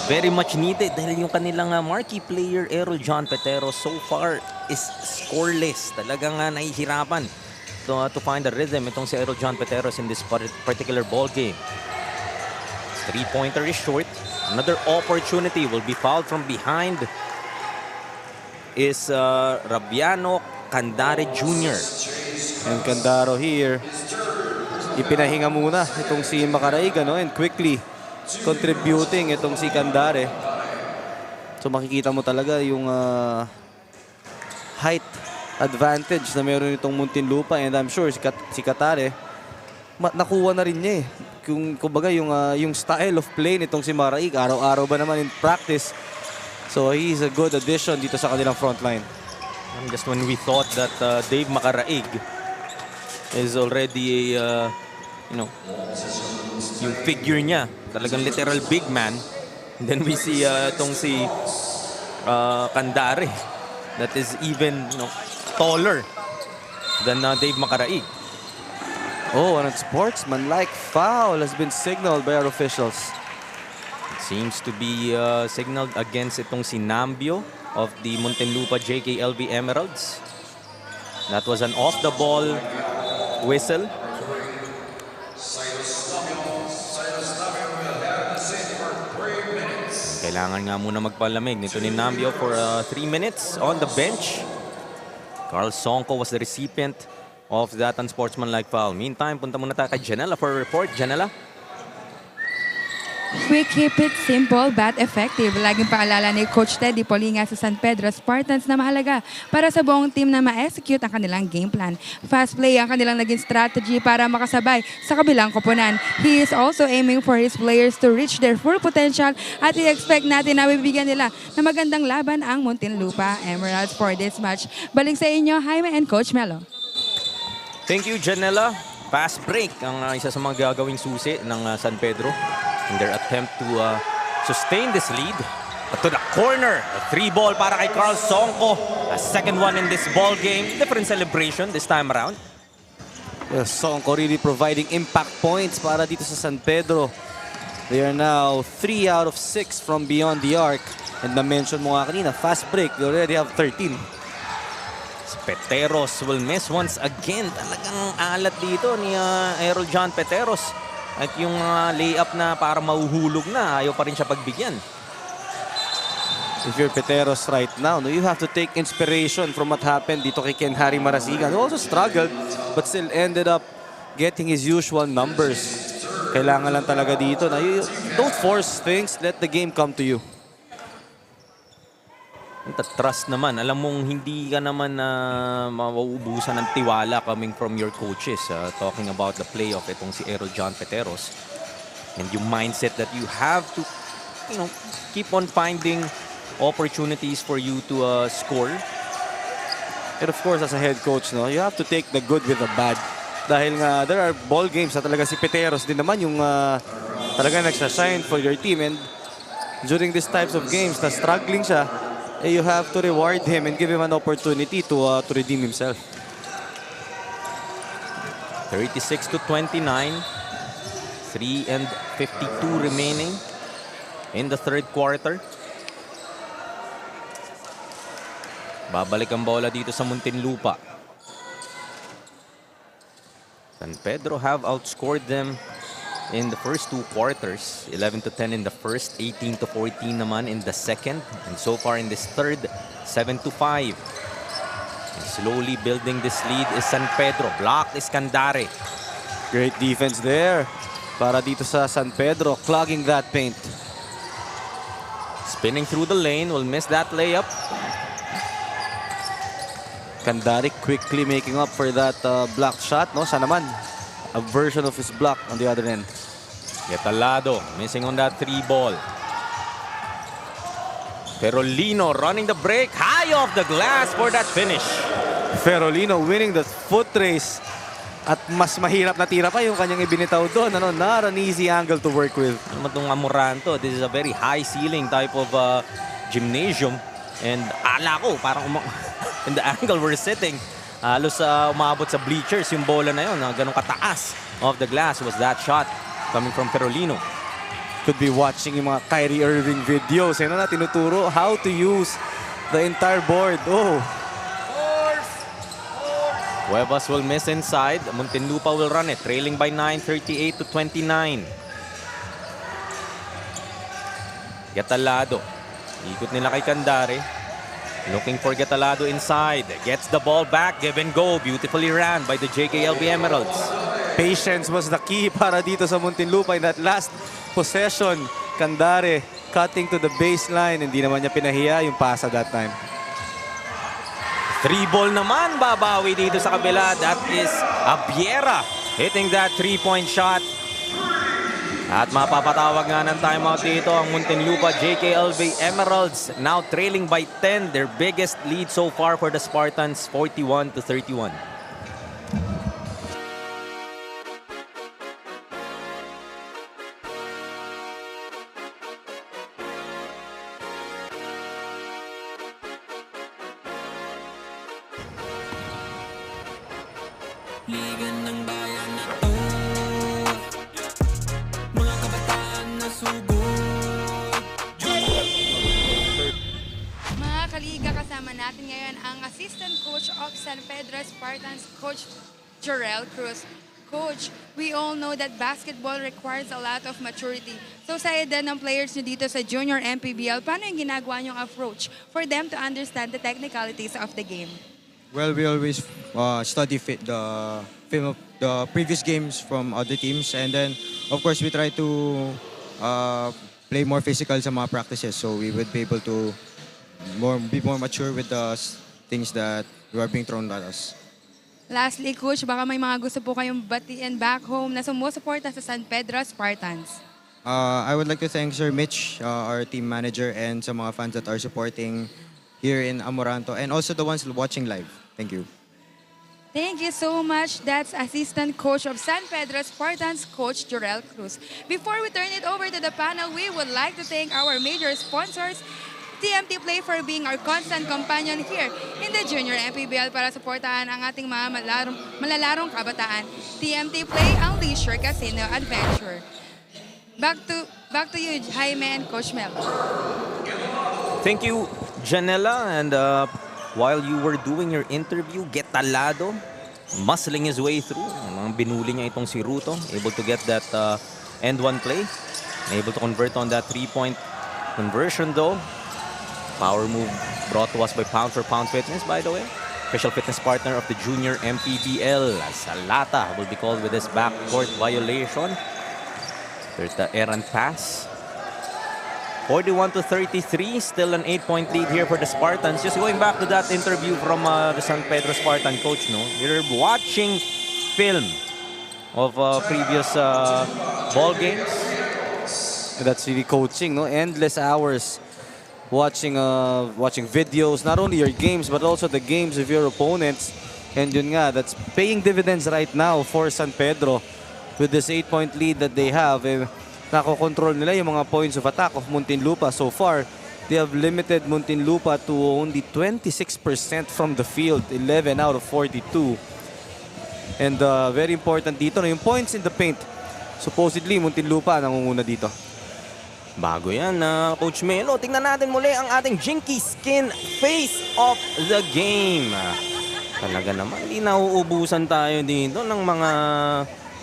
Very much needed dahil yung kanilang marquee player, Errol John Petero, so far is scoreless. Talagang nahihirapan to find the rhythm itong si Errol John Petero in this particular ball game. Three-pointer is short. Another opportunity will be fouled from behind is Rabiano Candare Jr. And Candaro here, ipinahinga muna itong si Makaraig, and quickly contributing itong si Candare. So makikita mo talaga yung height advantage na meron itong Muntinlupa, and I'm sure si Katare nakuha na rin niya kumbaga yung style of play nitong si Makaraig, araw-araw ba naman in practice. So he's a good addition dito sa kanilang front line. Just when we thought that Dave Makaraig is already a yung figure niya, talagang literal big man. And then we see itong si Candare that is even taller than Dave Makaraig. Oh, and a sportsman-like foul has been signaled by our officials. It seems to be signaled against itong si Nambio of the Muntinlupa JKLB Emeralds. That was an off-the-ball whistle. Kailangan nga muna magpalamig nito ni Nambio for 3 minutes on the bench. Carl Songko was the recipient of that unsportsmanlike foul. Meantime, punta muna tayo kay Janela for a report. Janela? We keep it simple but effective. Laging paalala ni Coach Teddy Polinga sa San Pedro Spartans na mahalaga para sa buong team na ma-execute ang kanilang game plan. Fast play ang kanilang naging strategy para makasabay sa kabilang koponan. He is also aiming for his players to reach their full potential at i-expect natin na bibigyan nila na magandang laban ang Muntinlupa Emeralds for this match. Balik sa inyo, Jaime and Coach Melo. Thank you, Janela. Fast break ang isa sa mga gagawing susi ng San Pedro in their attempt to sustain this lead. But to the corner, a 3-ball para kay Carl Songko. A second one in this ball game. Different celebration this time around. Yes, Songko really providing impact points para dito sa San Pedro. They are now 3 out of 6 from beyond the arc. And na-mention mo nga kanina, fast break. They already have 13. Peteros will miss once again. Talagang alat dito ni Errol John Peteros. At yung layup na para mahuhulog na, ayaw pa rin siya pagbigyan. If you're Peteros right now, no, you have to take inspiration from what happened dito kay Ken Harry Marasigan, who also struggled but still ended up getting his usual numbers. Kailangan lang talaga dito na you don't force things, let the game come to you. Trust naman. Alam mong hindi ka naman mauubusan ng tiwala coming from your coaches. Talking about the playoff, itong si Errol John Peteros. And yung mindset that you have to, keep on finding opportunities for you to score. And of course, as a head coach, no, you have to take the good with the bad. Dahil nga, there are ball games na talaga si Peteros din naman yung talaga nagsashine for your team. And during these types of games na struggling siya, you have to reward him and give him an opportunity to redeem himself. 36-29. 3:52 remaining in the third quarter. Babalik ang bola dito sa Muntinlupa. San Pedro have outscored them in the first 2 quarters. 11-10 in the first, 18-14 naman in the second. And so far in this third, 7-5. And slowly building this lead is San Pedro. Blocked is Candare. Great defense there para dito sa San Pedro, clogging that paint. Spinning through the lane, will miss that layup. Candare quickly making up for that blocked shot. No, siya naman, a version of his block on the other end. Yetalado missing on that 3-ball. Ferolino running the break. High off the glass for that finish. Ferolino winning the foot race. At mas mahirap na tira pa yung kanyang ibinitaw doon. Not an easy angle to work with. Itong Amoranto, this is a very high ceiling type of gymnasium. And ala ko, parang in the angle we're sitting, halos umabot sa bleachers yung bola na yun. Ganun kataas off the glass was that shot coming from Ferolino. Could be watching yung mga Kyrie Irving videos. Yan na tinuturo how to use the entire board. Oh. Cuevas will miss inside. Muntinlupa will run it, trailing by 9, 38-29. Yetalado. Ikot nila kay Candare. Looking for Yetalado inside. Gets the ball back. Give and go. Beautifully ran by the JKLB Emeralds. Patience was the key para dito sa Muntinlupa in that last possession. Candare cutting to the baseline. Hindi naman niya pinahiya yung pasa that time. 3-ball naman, babawi dito sa kabila. That is Abiera hitting that 3-point shot. At mapapatawag nga ng timeout dito ang Muntinlupa JKLB Emeralds. Now trailing by 10. Their biggest lead so far for the Spartans, 41-31. Ligan ng bayan na to, mga kabataan na sugod. Mga kaliga, kasama natin ngayon ang assistant coach of San Pedro Spartans, Coach Jorel Cruz. Coach, we all know that basketball requires a lot of maturity. So sa edad ng players nyo dito sa Junior MPBL, paano yung ginagawa nyong approach for them to understand the technicalities of the game? Well, we always study the film of the previous games from other teams, and then of course we try to play more physical sa mga practices, so we would be able to be more mature with the things that are being thrown at us. Lastly, Coach, baka may mga gusto po kayong batiin back home na sumusuporta sa San Pedro Spartans. I would like to thank Sir Mitch, our team manager, and sa mga fans that are supporting here in Amoranto, and also the ones watching live. Thank you. Thank you so much. That's assistant coach of San Pedro Spartans, Coach Jorel Cruz. Before we turn it over to the panel, we would like to thank our major sponsors, TMT Play, for being our constant companion here in the Junior MPBL para suportahan ang ating mga malalarong kabataan. TMT Play, unleash your casino adventure. Back to you, Jaime and Coach Mel. Thank you, Janela. And while you were doing your interview, Getalado, muscling his way through. Binuli niya itong si Ruto, able to get that end one play. Able to convert on that 3-point conversion though. Power move brought to us by Pound for Pound Fitness, by the way. Official fitness partner of the Junior MPBL. Salata will be called with this backcourt violation. There's the errant pass. 41-33, still an 8-point lead here for the Spartans. Just going back to that interview from the San Pedro Spartan coach, no? You're watching film of previous ball games. That's really coaching, no? Endless hours watching videos, not only your games but also the games of your opponents. And yun nga, that's paying dividends right now for San Pedro with this 8-point lead that they have. Nako-control nila yung mga points of attack of Muntinlupa. So far, they have limited Muntinlupa to only 26% from the field, 11 out of 42. And very important dito na yung points in the paint. Supposedly, Muntinlupa nangunguna dito. Bago yan, Coach Melo. Tingnan natin muli ang ating Jinky Skin Face of the Game. Talaga naman, hindi nauubusan tayo dito ng mga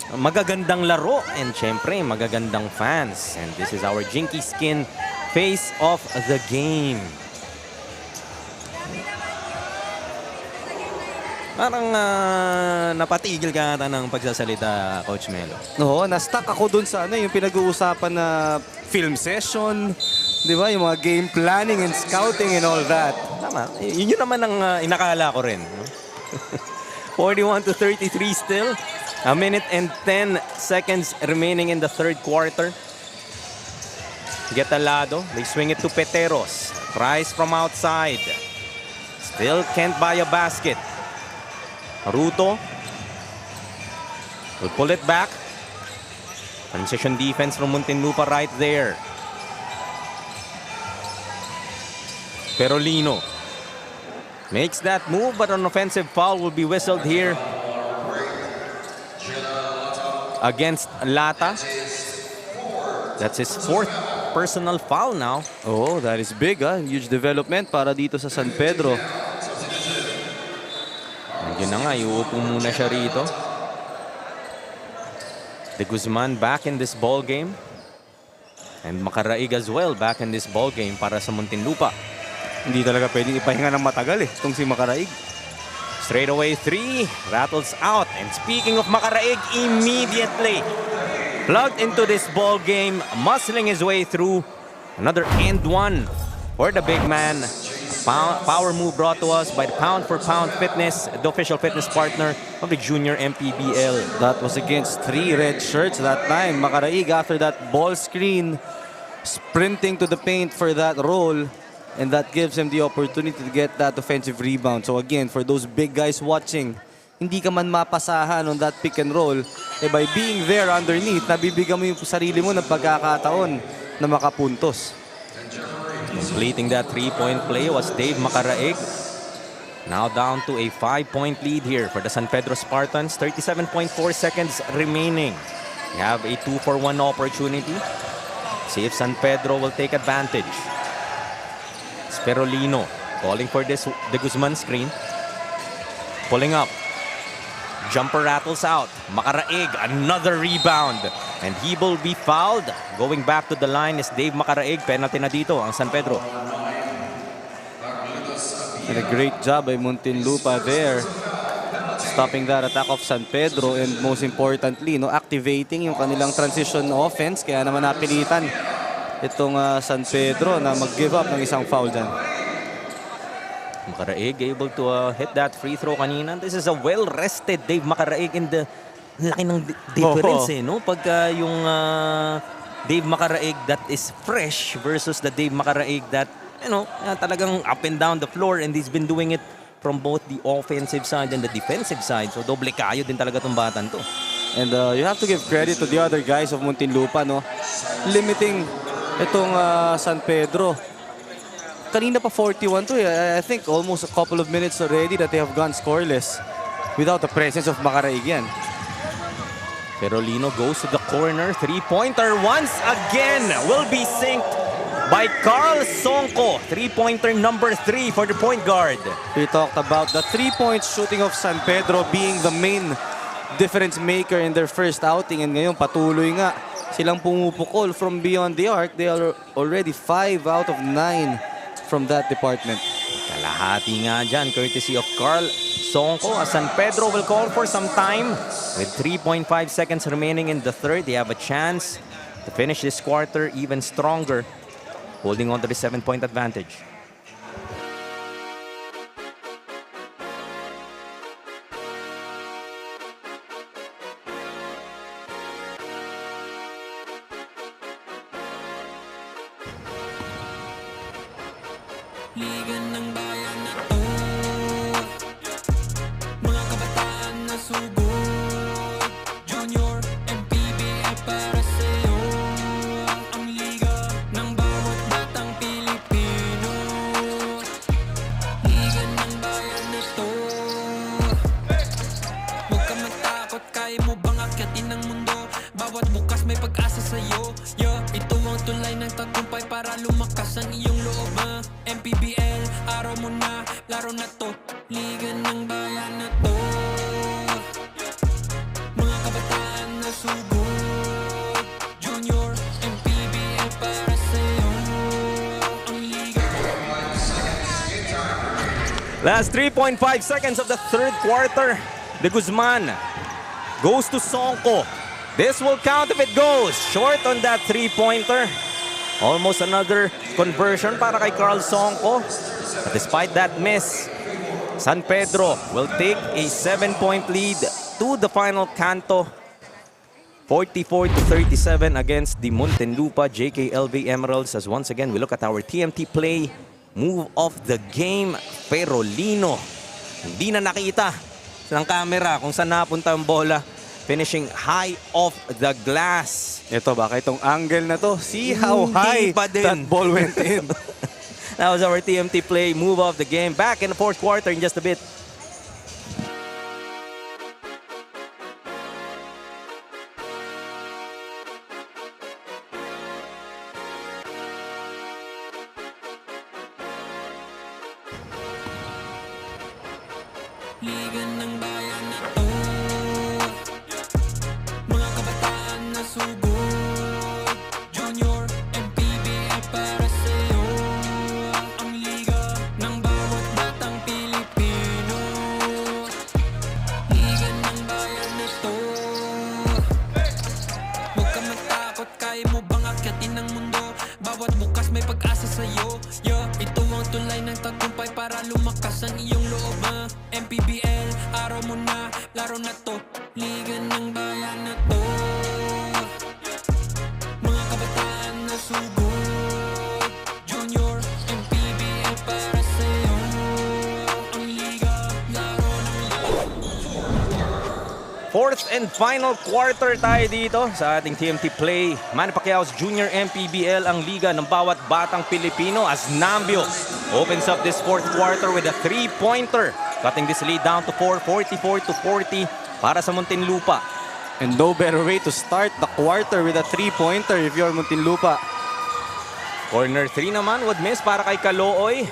magagandang laro and syempre magagandang fans. And this is our Jinky Skin Face of the Game. Parang napatigil ka ata ng pagsasalita, Coach Melo. Oo, na-stuck ako dun sa yung pinag-uusapan na film session, di ba? Yung mga game planning and scouting and all that. Tama. Yun naman ang inakala ko rin. 41-33 still. A minute and 10 seconds remaining in the third quarter. Getalado. They swing it to Peteros. Tries from outside. Still can't buy a basket. Ruto will pull it back. Transition defense from Muntinlupa right there. Perolino makes that move, but an offensive foul will be whistled here against Lata. That's his fourth personal foul now. Oh, that is big, huge development para dito sa San Pedro. Yun na nga, iuupo muna siya rito. De Guzman back in this ball game. And Makaraig as well back in this ball game para sa Muntinlupa. Hindi talaga pwedeng ipahinga ng matagal itong si Makaraig. Straight away three, rattles out. And speaking of Makaraig, immediately plugged into this ball game, muscling his way through. Another end one for the big man. Power move brought to us by the Pound for Pound Fitness, the official fitness partner of the Junior MPBL. That was against 3 red shirts that time. Makaraig after that ball screen, sprinting to the paint for that roll. And that gives him the opportunity to get that offensive rebound. So again, for those big guys watching, hindi ka man mapasahan on that pick and roll, by being there underneath, nabibigyan mo yung sarili mo ng pagkakataon na makapuntos. Completing that three-point play was Dave Makaraig. Now down to a 5-point lead here for the San Pedro Spartans. 37.4 seconds remaining. We have a 2-for-1 opportunity. See if San Pedro will take advantage. Sperolino calling for this De Guzman screen. Pulling up. Jumper rattles out. Makaraig, another rebound. And he will be fouled. Going back to the line is Dave Makaraig. Penalty na dito ang San Pedro. And a great job by Muntinlupa there. Stopping that attack of San Pedro. And most importantly, activating yung kanilang transition offense. Kaya naman napilitan itong San Pedro na mag-give up ng isang foul dyan. Makaraig able to hit that free throw kanina. This is a well-rested Dave Makaraig in the laki ng difference no? Pagka yung Dave Makaraig that is fresh versus the Dave Makaraig that, talagang up and down the floor, and he's been doing it from both the offensive side and the defensive side. So doble kayo din talaga tong batan to. And you have to give credit to the other guys of Muntinlupa, no? Limiting itong San Pedro. Kanina pa 41 to eh. I think almost a couple of minutes already that they have gone scoreless without the presence of Macaraigian. Perolino goes to the corner. Three-pointer once again will be synced by Carl Sonko. Three-pointer number 3 for the point guard. We talked about the three-point shooting of San Pedro being the main difference maker in their first outing, and ngayon patuloy nga silang pumupukol from beyond the arc. They are already 5 out of 9 from that department. Kalahati nga dyan, courtesy of Carl Sonko. As San Pedro will call for some time. With 3.5 seconds remaining in the third, they have a chance to finish this quarter even stronger, holding on to the 7-point advantage. Liga ng bayan na to, mga kabataan na sugod, Junior, MPBL para sa'yo. Ang liga ng bawat batang Pilipino. Liga ng bayan na to, huwag ka matakot, kaya mo bang akyatin ang mundo? Bawat bukas may pag-asa sa'yo. Ito ang tulay ng tagumpay para lumakas ang iyong loob. MPBL, araw mo na, laro na to. Liga ng bayan na to, mga kabataan na sugod, Junior, MPBL para sa'yo. Ang liga. Last 3.5 seconds of the third quarter. De Guzman goes to Sonko. This will count if it goes. Short on that three-pointer. Almost another conversion para kay Carl Sonko. But despite that miss, San Pedro will take a 7-point lead to the final canto. 44-37 against the Muntinlupa JKLV Emeralds. As once again, we look at our TMT play. Move of the game, Perolino. Hindi na nakita ng camera kung saan napunta ang bola. Finishing high off the glass. Ito, baka itong angle na to. See how high that ball went in. That was our TMT play. Move of the game. Back in the fourth quarter in just a bit. Liga ng bayan na to, mga kabataan na sugod, Junior, MPBL para sa'yo. Ang liga ng bawat batang Pilipino. Liga ng bayan na to, huwag ka matakot, kaya mo bang akyatin ang mundo? Bawat bukas may pag-asa sa'yo. Ito ang tulay ng tagumpay para lumakas ang iyong loob. MPBL, araw mo na, laro na to. Liga ng bayan na to, mga kabataan na sugod, Junior, MPBL para sa'yo. Ang liga, laro ng Fourth and final quarter tayo dito sa ating TMT play. Manny Pacquiao's Junior MPBL, ang liga ng bawat batang Pilipino, as Nambio opens up this fourth quarter with a three-pointer, cutting this lead down to 4, 44-40 para sa Muntinlupa. And no better way to start the quarter with a three-pointer if you're Muntinlupa. Corner 3 naman would miss para kay Calooy.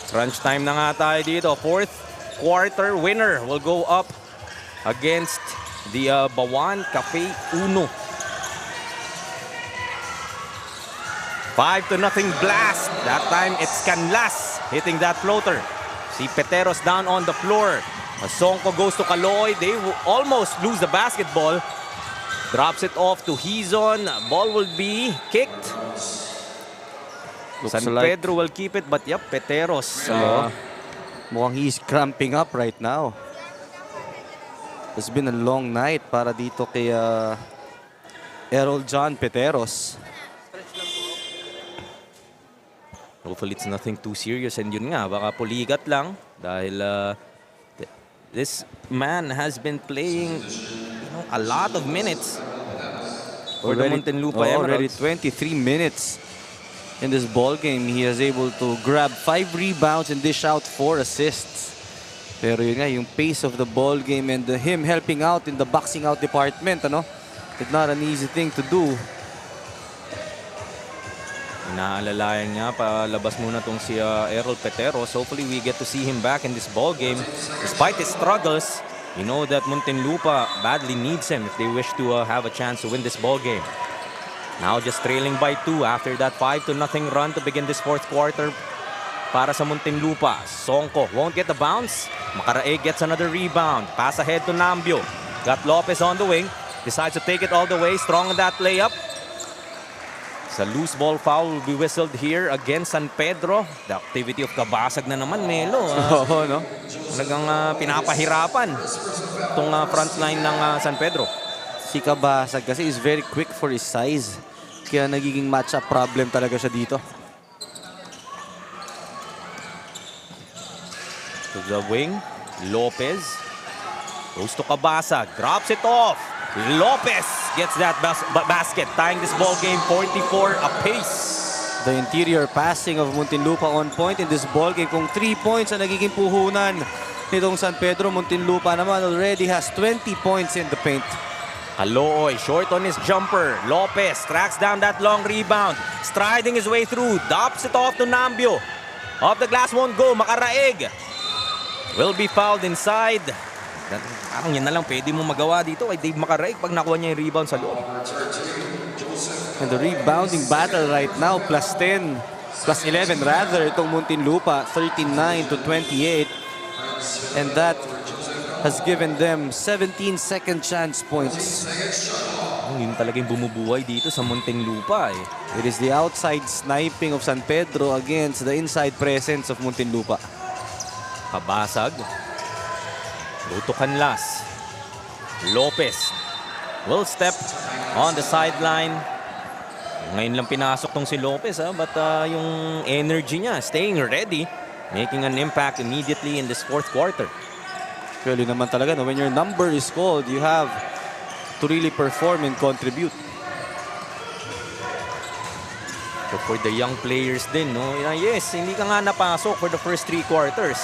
Crunch time na nga tayo dito. Fourth quarter winner will go up against the Bawan Cafe Uno. 5-0 blast. That time it's Canlas hitting that floater. Si Peteros down on the floor. Sonko goes to Calooy. They will almost lose the basketball. Drops it off to Hizon. Ball will be kicked. Looks San like Pedro will keep it, but yep, Peteros. mukhang he's cramping up right now. It's been a long night para dito kay Errol John Peteros. Hopefully it's nothing too serious, and yun nga, baka puligat lang dahil this man has been playing a lot of minutes for the Muntinlupa already Emeralds. 23 minutes in this ball game. He is able to grab 5 rebounds and dish out 4 assists. Pero yun nga, yung pace of the ball game and him helping out in the boxing out department, ano? It's not an easy thing to do. Inaalalayan nga, palabas muna tong si Errol Peteros. Hopefully we get to see him back in this ball game. Despite his struggles, you know that Muntinlupa badly needs him if they wish to have a chance to win this ball game. Now just trailing by 2 after that 5-0 run to begin this fourth quarter para sa Muntinlupa. Songko won't get the bounce. Makaraig gets another rebound. Pass ahead to Nambio. Got Lopez on the wing. Decides to take it all the way. Strong on that layup. Sa loose ball foul will be whistled here against San Pedro. The activity of Kabasag na naman, Melo. Oo, no? Talagang pinapahirapan itong front line ng San Pedro. Si Kabasag kasi is very quick for his size. Kaya nagiging matchup problem talaga siya dito. To the wing, Lopez goes to Kabasag, drops it off. Lopez gets that basket, tying this ball game 44 apace. The interior passing of Muntinlupa on point in this ball game. Kung 3 points ang nagiging puhunan nitong San Pedro, Muntinlupa naman already has 20 points in the paint. Kalooy, short on his jumper. Lopez tracks down that long rebound. Striding his way through, dops it off to Nambio. Off the glass won't go, Makaraig will be fouled inside. Parang yan na lang pwede mo magawa dito kay Dave Makaraig pag nakuha niya yung rebound sa loob. And the rebounding battle right now, plus 10, plus 11 rather, itong Muntinlupa, 39-28. And that has given them 17 second chance points. Yun talaga yung bumubuhay dito sa Muntinlupa eh. It is the outside sniping of San Pedro against the inside presence of Muntinlupa. Kabasag. Luto Canlas. Lopez will step on the sideline. Ngayon lang pinasok tong si Lopez but yung energy niya, staying ready, making an impact immediately in this fourth quarter. Pwede naman talaga, no? When your number is called, you have to really perform and contribute. So for the young players din, no? Yes, hindi ka nga napasok for the first 3 quarters.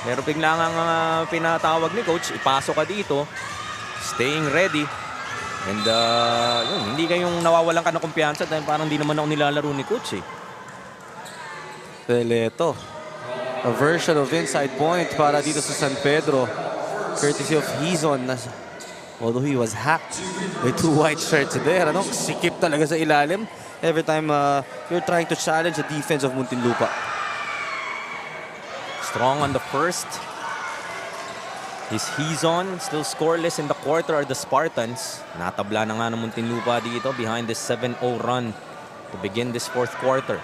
Pero bigla nga pinatawag ni coach, ipasok ka dito, staying ready. And yun, hindi kayong nawawalan ka ng kumpiyansa dahil parang hindi naman ako nilalaro ni coach eh. Teleto. A version of inside point para dito sa San Pedro. Courtesy of Hizon. Although he was hacked by 2 white shirts there. Ano? Sikip talaga sa ilalim. Every time you're trying to challenge the defense of Muntinlupa. Strong on the first. Is Hizon still scoreless in the quarter are the Spartans. Natabla na nga ng Muntinlupa dito behind this 7-0 run to begin this fourth quarter.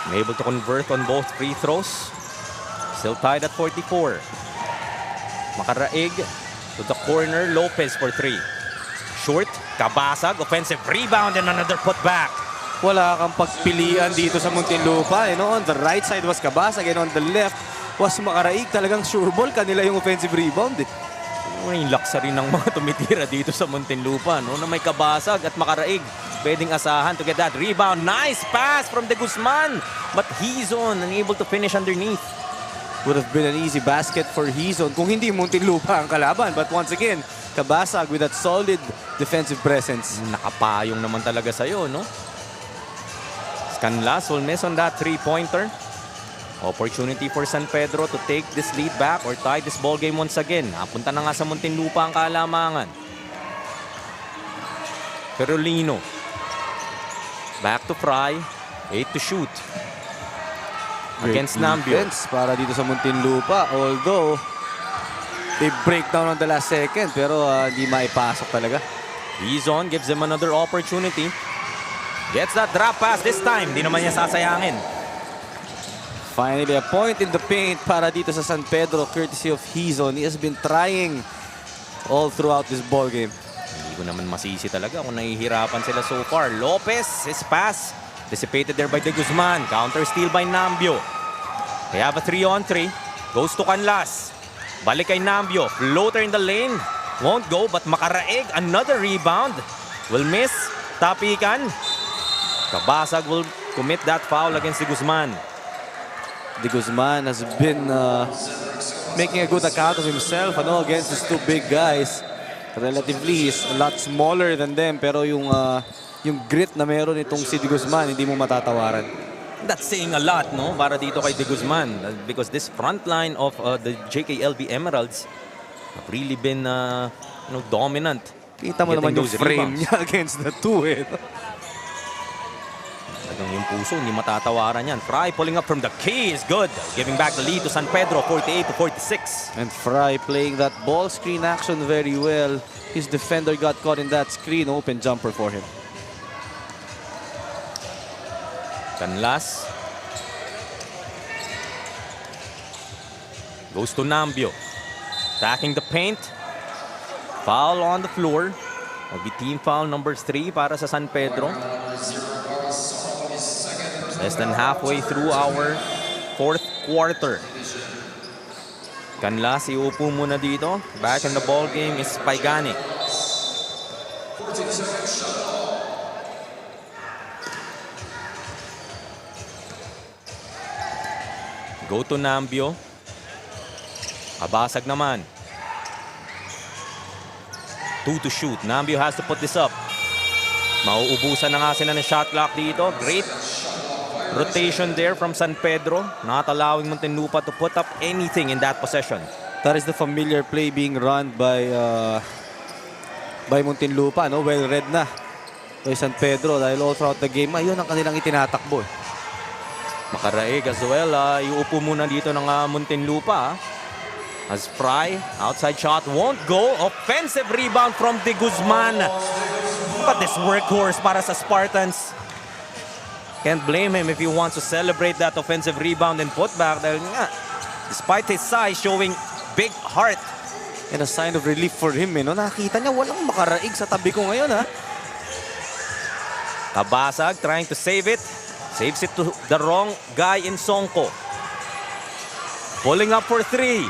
Able to convert on both free throws. Still tied at 44. Makaraig to the corner. Lopez for 3. Short. Kabasag. Offensive rebound and another putback. Wala kang pagpilian dito sa Muntinlupa. On the right side was Kabasag and on the left was Makaraig. Talagang sure ball kanila yung offensive rebound. Yung luxury ng mga tumitira dito sa Muntinlupa, no? Na may Kabasag at Makaraig. Pwedeng asahan to get that rebound. Nice pass from De Guzman. But Hizon unable to finish underneath. Would have been an easy basket for Hizon kung hindi Muntinlupa ang kalaban. But once again, Kabasag with that solid defensive presence. Nakapayong naman talaga sa'yo, no? Canlas will miss on that 3-pointer. Opportunity for San Pedro to take this lead back or tie this ball game once again. Napunta na nga sa Muntinlupa ang kalamangan. Perolino. Back to Fry. 8 to shoot. Against Nambio. Para dito sa Muntinlupa. Although, they break down on the last second. Pero di maipasok talaga. Hizon gives him another opportunity. Gets that drop pass this time. Di naman niya sasayangin. Finally, a point in the paint para dito sa San Pedro, courtesy of Hizon. He has been trying all throughout this ball game. Hindi ko naman masisi talaga kung nahihirapan sila so far. Lopez, his pass. Dissipated there by De Guzman. Counter steal by Nambio. They have a 3-on-3. Goes to Canlas. Balik kay Nambio. Floater in the lane. Won't go, but Makaraig. Another rebound. Will miss. Tapikan. Kabasag will commit that foul against De Guzman. De Guzman has been making a good account of himself against these two big guys. Relatively, he's a lot smaller than them, pero yung grit na meron itong si De Guzman, hindi mo matatawaran. That's saying a lot, no? Para dito kay De Guzman. Because this front line of the JKLB Emeralds have really been dominant. Kita mo naman yung frame niya against the two. Yung puso, hindi matatawaran yan. Fry pulling up from the key is good. Giving back the lead to San Pedro, 48-46. And Fry playing that ball screen action very well. His defender got caught in that screen. Open jumper for him. Canlas. Goes to Nambio. Attacking the paint. Foul on the floor. Will be team foul number 3 para sa San Pedro. Less than halfway through our 4th quarter. Canlas, iupo muna dito. Back in the ball game is Paigani. Go to Nambio. Abasag naman. 2 to shoot. Nambio has to put this up. Mauubusan na nga sila ng shot clock dito. Great rotation there from San Pedro, not allowing Muntinlupa to put up anything in that possession. That is the familiar play being run by Muntinlupa, no? Well read na by San Pedro dahil all throughout the game, ayun ang kanilang itinatakbo. Makaraig as well. Iuupo muna dito ng Muntinlupa. As Fry, outside shot won't go. Offensive rebound from De Guzman. But this workhorse para sa Spartans. Can't blame him if he wants to celebrate that offensive rebound and putback. Dahil nga, despite his size, showing big heart. And a sign of relief for him. No? Nakita niya, walang makaraig sa tabi ko ngayon. Kabasag trying to save it. Saves it to the wrong guy in Songko. Pulling up for 3.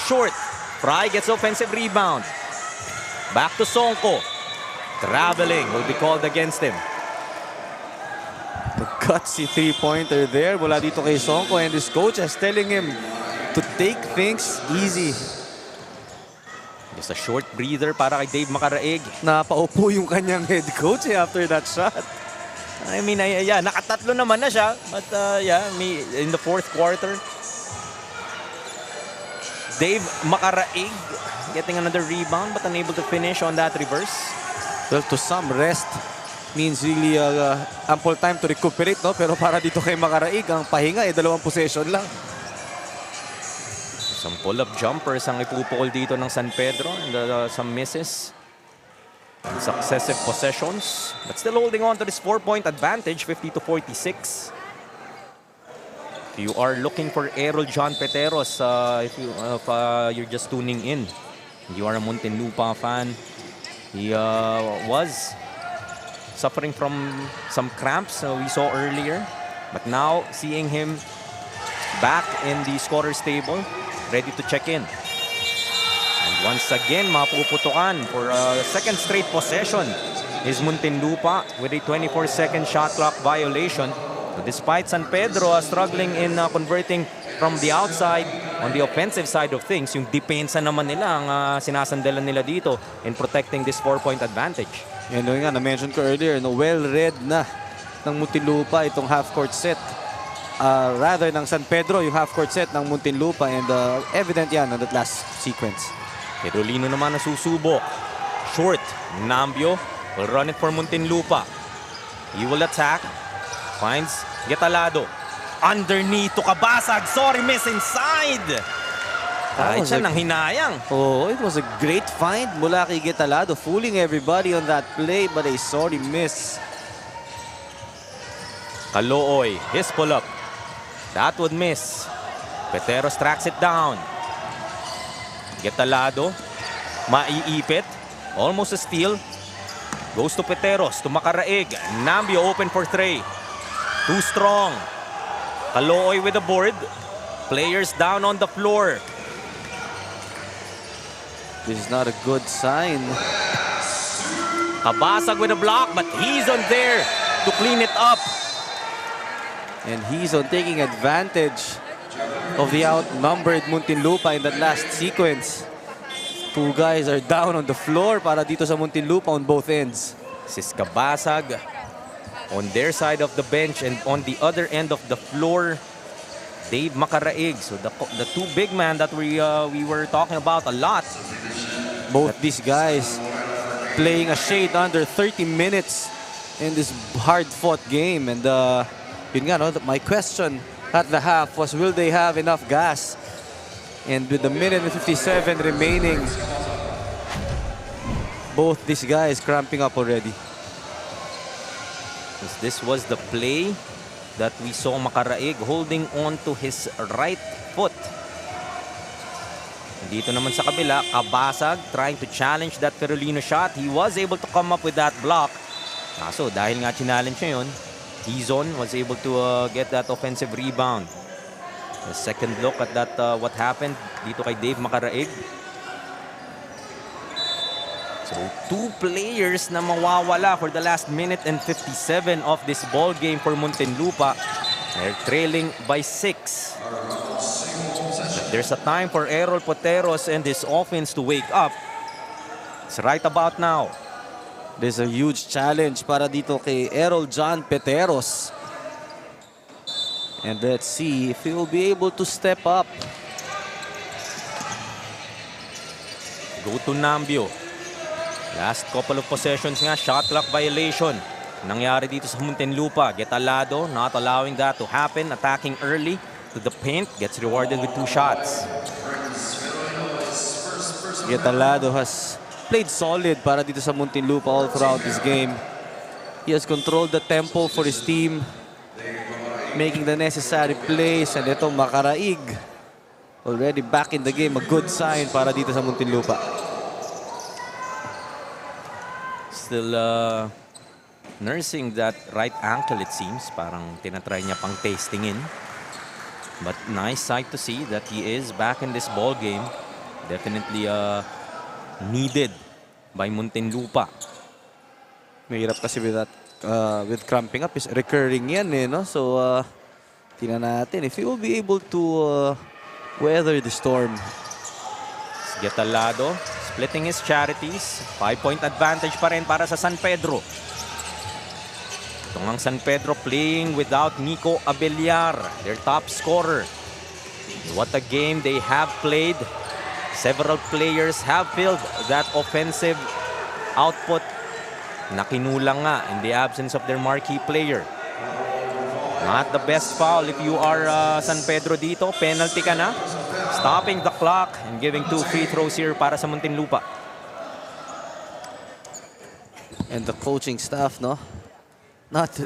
Short. Fry gets offensive rebound. Back to Songko. Traveling will be called against him. The gutsy three-pointer there mula dito kay Songko, and his coach is telling him to take things easy. Just a short breather para kay Dave Makaraig. Napaupo yung kanyang head coach after that shot. I mean, yeah, nakatatlo naman na siya. But yeah, in the 4th quarter, Dave Makaraig getting another rebound but unable to finish on that reverse. Well, to some, rest means really ample time to recuperate, no? Pero para dito kay Makaraig, ang pahinga 2 possession lang. Some pull-up jumpers ang ipupukol dito ng San Pedro and some misses. And successive possessions. But still holding on to this 4-point advantage, 50-46. If you are looking for Errol John Peteros, if you're just tuning in, you are a Muntinlupa fan, he was suffering from some cramps we saw earlier. But now, seeing him back in the scorer's table, ready to check in. And once again, mapuputukan for a 2nd straight possession is Muntinlupa with a 24-second shot clock violation. So despite San Pedro struggling in converting from the outside, on the offensive side of things, yung depensa naman nila ang sinasandalan nila dito in protecting this 4-point advantage. Yan nga, na-mention ko earlier, no, well-read na ng Muntinlupa itong half-court set. Rather ng San Pedro, yung half-court set ng Muntinlupa, and evident yan on that last sequence. Pedrolino naman na susubok. Short. Nambio will run it for Muntinlupa. He will attack. Finds Getalado. Underneath to Kabasag. Sorry, miss inside. Kahit siya nang hinayang. Oh, it was a great find mula kay Getalado, fooling everybody on that play, but a sorry miss. Kalooy, his pull-up. That would miss. Peteros tracks it down. Getalado, maiipit. Almost a steal. Goes to Peteros, to Macaraig. Nambio open for three. Too strong. Calooy with the board. Players down on the floor. This is not a good sign. Kabasag with a block, but he's on there to clean it up. And he's on taking advantage of the outnumbered Muntinlupa in that last sequence. Two guys are down on the floor para dito sa Muntinlupa on both ends. This is Kabasag on their side of the bench, and on the other end of the floor, Dave Macaraig. So the two big men that we were talking about a lot. Both these guys playing a shade under 30 minutes in this hard-fought game. And yun nga, no, my question at the half was, will they have enough gas? And with the minute and 57 remaining, both these guys cramping up already. This was the play that we saw Macaraig holding on to his right foot. Dito naman sa kabila, Kabasag trying to challenge that Carolino shot. He was able to come up with that block. So dahil nga challenge niya yun, Hizon was able to get that offensive rebound. A second look at that what happened dito kay Dave Macaraig. So two players na mawawala for the last minute and 57 of this ball game for Muntinlupa. They're trailing by 6. There's a time for Errol Poteros and his offense to wake up. It's right about now. There's a huge challenge para dito kay Errol John Peteros. And let's see if he will be able to step up. Go to Nambio. Last couple of possessions nga, shot clock violation. Nangyari dito sa Muntinlupa. Getalado not allowing that to happen. Attacking early to the paint. Gets rewarded with 2 shots. Getalado has played solid para dito sa Muntinlupa all throughout this game. He has controlled the tempo for his team, making the necessary plays. And ito, Macaraig already back in the game. A good sign para dito sa Muntinlupa. Still nursing that right ankle, it seems. Parang tinatry niya pang tastingin. But nice sight to see that he is back in this ball game. Definitely needed by Muntinlupa. Mahirap kasi with that, with cramping up is recurring yan eh, no? So, tingnan natin if he will be able to weather the storm. Getalado splitting his charities. 5-point advantage pa rin para sa San Pedro. Ito ngang San Pedro playing without Nico Abellar, their top scorer. What a game they have played. Several players have filled that offensive output. Nakinulang nga in the absence of their marquee player. Not the best foul if you are San Pedro dito. Penalty ka na. Stopping the clock and giving 2 free throws here para sa Muntinlupa. And the coaching staff, no?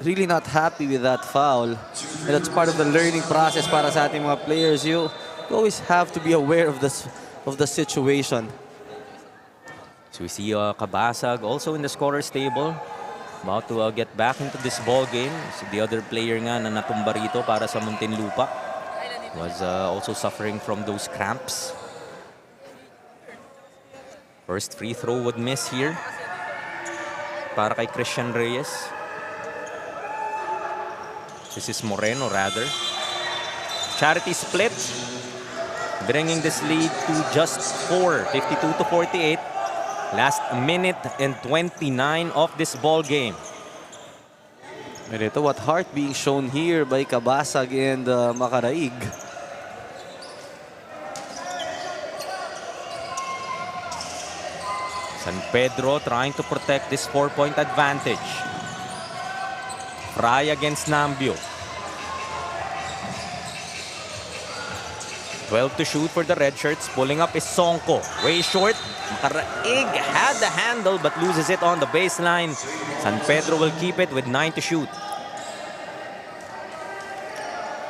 Really not happy with that foul. And that's part of the learning process para sa ating mga players. You always have to be aware of the situation. So we see Kabasag also in the scorer's table. About to get back into this ball game. So the other player nga na natumba rito para sa Muntinlupa was also suffering from those cramps. First free throw would miss here para kay Christian Reyes. This is Moreno rather. Charity split, bringing this lead to just 4, 52-48. Last minute and 29 of this ball game. And ito, what heart being shown here by Kabasag and Macaraig. San Pedro trying to protect this 4-point advantage. Fry against Nambio. 12 to shoot for the red shirts. Pulling up is Sonko. Way short. Macaraig had the handle but loses it on the baseline. San Pedro will keep it with 9 to shoot.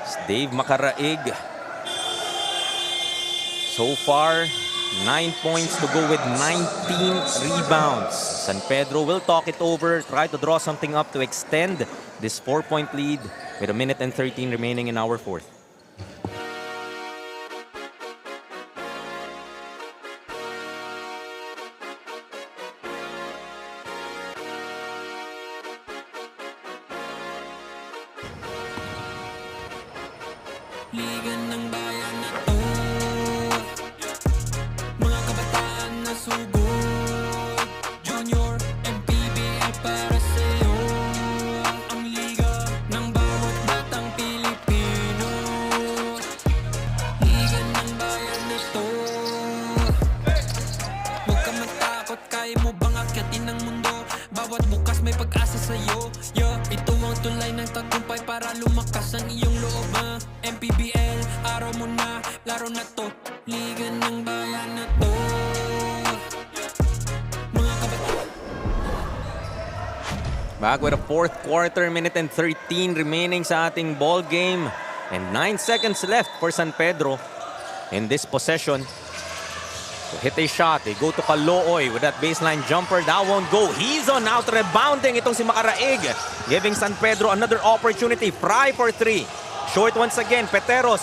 It's Dave Macaraig. So far, 9 points to go with 19 rebounds. San Pedro will talk it over, try to draw something up to extend this 4-point lead with 1 minute and 13 remaining in our fourth. Liga ng bayan na to, mga kabataan na sugod. Junior, MPBL para sa'yo. Ang liga ng bawat batang Pilipino. Liga ng bayan na to. Huwag ka matakot, kaya mo bang akyatin ang mundo? Bawat bukas may pag-asa sa'yo. Ito ang tulay ng tagumpay para lumakas ang iyong loob. MPBL, araw mo na, laro na to. Liga ng bayan na to. Mga kabataan. Back with a fourth quarter, minute and 13 remaining sa ating ball game. And 9 seconds left for San Pedro in this possession. To hit a shot, they go to Calooy with that baseline jumper. That won't go. He's on out rebounding itong si Macaraig. Giving San Pedro another opportunity. Fry for 3. Short once again. Peteros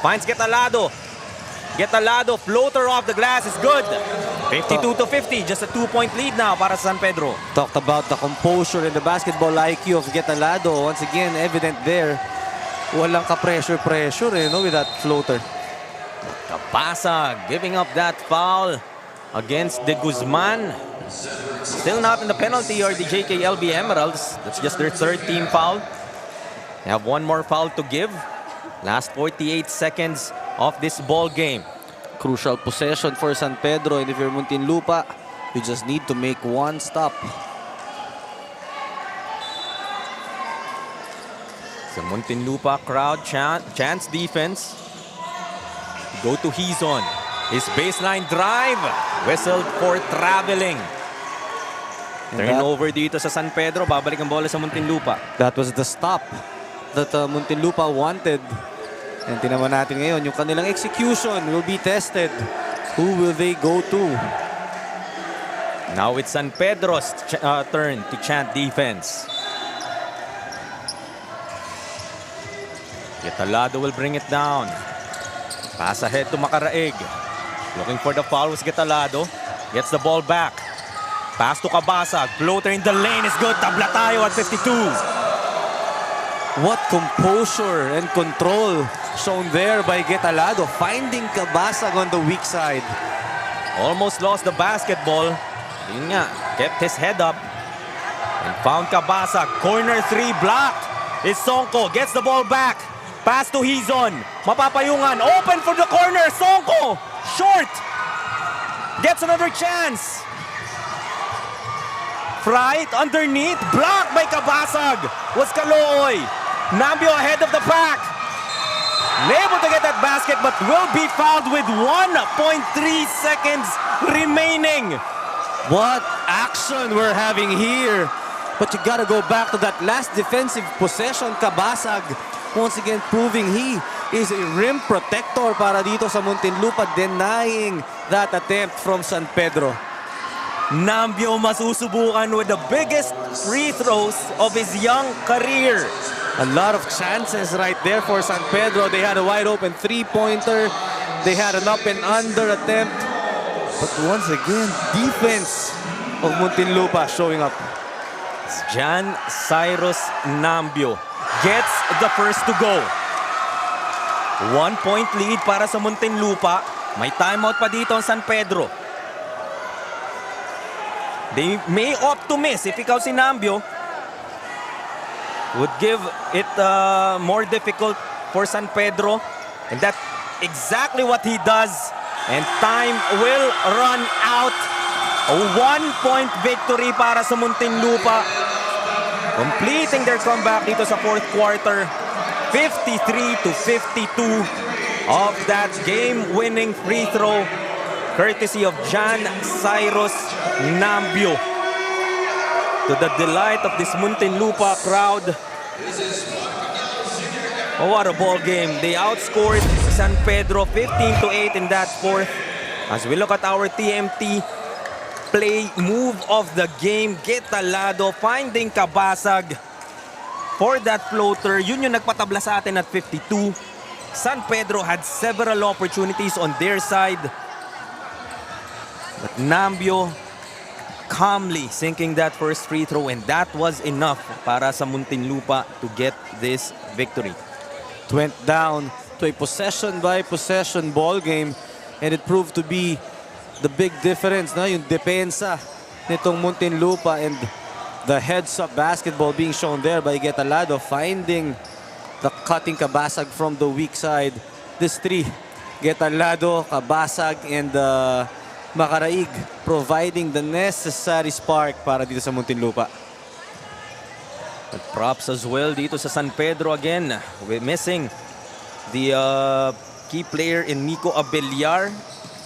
finds Getalado. Getalado, floater off the glass is good. 52-50, just a 2-point lead now para sa San Pedro. Talked about the composure and the basketball IQ of Getalado. Once again, evident there. Walang ka-pressure with that floater. Kabasag giving up that foul against De Guzman. Still not in the penalty or the JKLB Emeralds. That's just their third team foul. They have one more foul to give. Last 48 seconds of this ball game. Crucial possession for San Pedro, and if you're Muntinlupa, you just need to make one stop. The Muntinlupa crowd chants defense. Go to Hizon. His baseline drive. Whistled for traveling. Turnover dito sa San Pedro. Babalik ang bola sa Muntinlupa. That was the stop that Muntinlupa wanted. And tinaman natin ngayon, yung kanilang execution will be tested. Who will they go to? Now it's San Pedro's turn to chant defense. Getalado will bring it down. Pass ahead to Macaraig. Looking for the foul was Getalado. Gets the ball back. Pass to Kabasag. Floater in the lane is good. Tabla tayo at 52. What composure and control shown there by Getalado. Finding Kabasag on the weak side. Almost lost the basketball. Yun nga, kept his head up. And found Kabasag. Corner 3 blocked. It's Songko. Gets the ball back. Pass to Hizon. Mapapayungan. Open for the corner. Songko. Short. Gets another chance. Fright underneath. Blocked by Kabasag. Was Calooy. Nambio ahead of the pack. Able to get that basket but will be fouled with 1.3 seconds remaining. What action we're having here. But you gotta go back to that last defensive possession. Kabasag once again proving he is a rim protector para dito sa Muntinlupa, denying that attempt from San Pedro. Nambio masusubukan with the biggest free throws of his young career. A lot of chances right there for San Pedro. They had a wide open three-pointer. They had an up and under attempt. But once again, defense of Muntinlupa showing up. Jan Cyrus Nambio gets the first to go. 1-point lead para sa Muntinlupa. May timeout pa dito ang San Pedro. They may opt to miss if ikaw si Nambio. Would give it more difficult for San Pedro. And that's exactly what he does. And time will run out. A 1-point victory para sa Muntinlupa. Completing their comeback dito sa fourth quarter. 53-52 of that game-winning free throw. Courtesy of Jan Cyrus Nambio. To the delight of this Muntinlupa crowd. Oh, what a ball game. They outscored San Pedro 15-8 in that fourth. As we look at our TMT play move of the game, Getalado finding Kabasag for that floater. Yun yung nagpatabla sa atin at 52. San Pedro had several opportunities on their side. But Nambio calmly sinking that first free throw, and that was enough para sa Muntinlupa to get this victory. It went down to a possession-by-possession ball game, and it proved to be the big difference, no? Yung depensa nitong Muntinlupa and the heads-up basketball being shown there by Getalado, finding the cutting Kabasag from the weak side. This three, Getalado, Kabasag, and Macaraig providing the necessary spark para dito sa Muntinlupa. But props as well dito sa San Pedro again. We're missing the key player in Miko Abellar.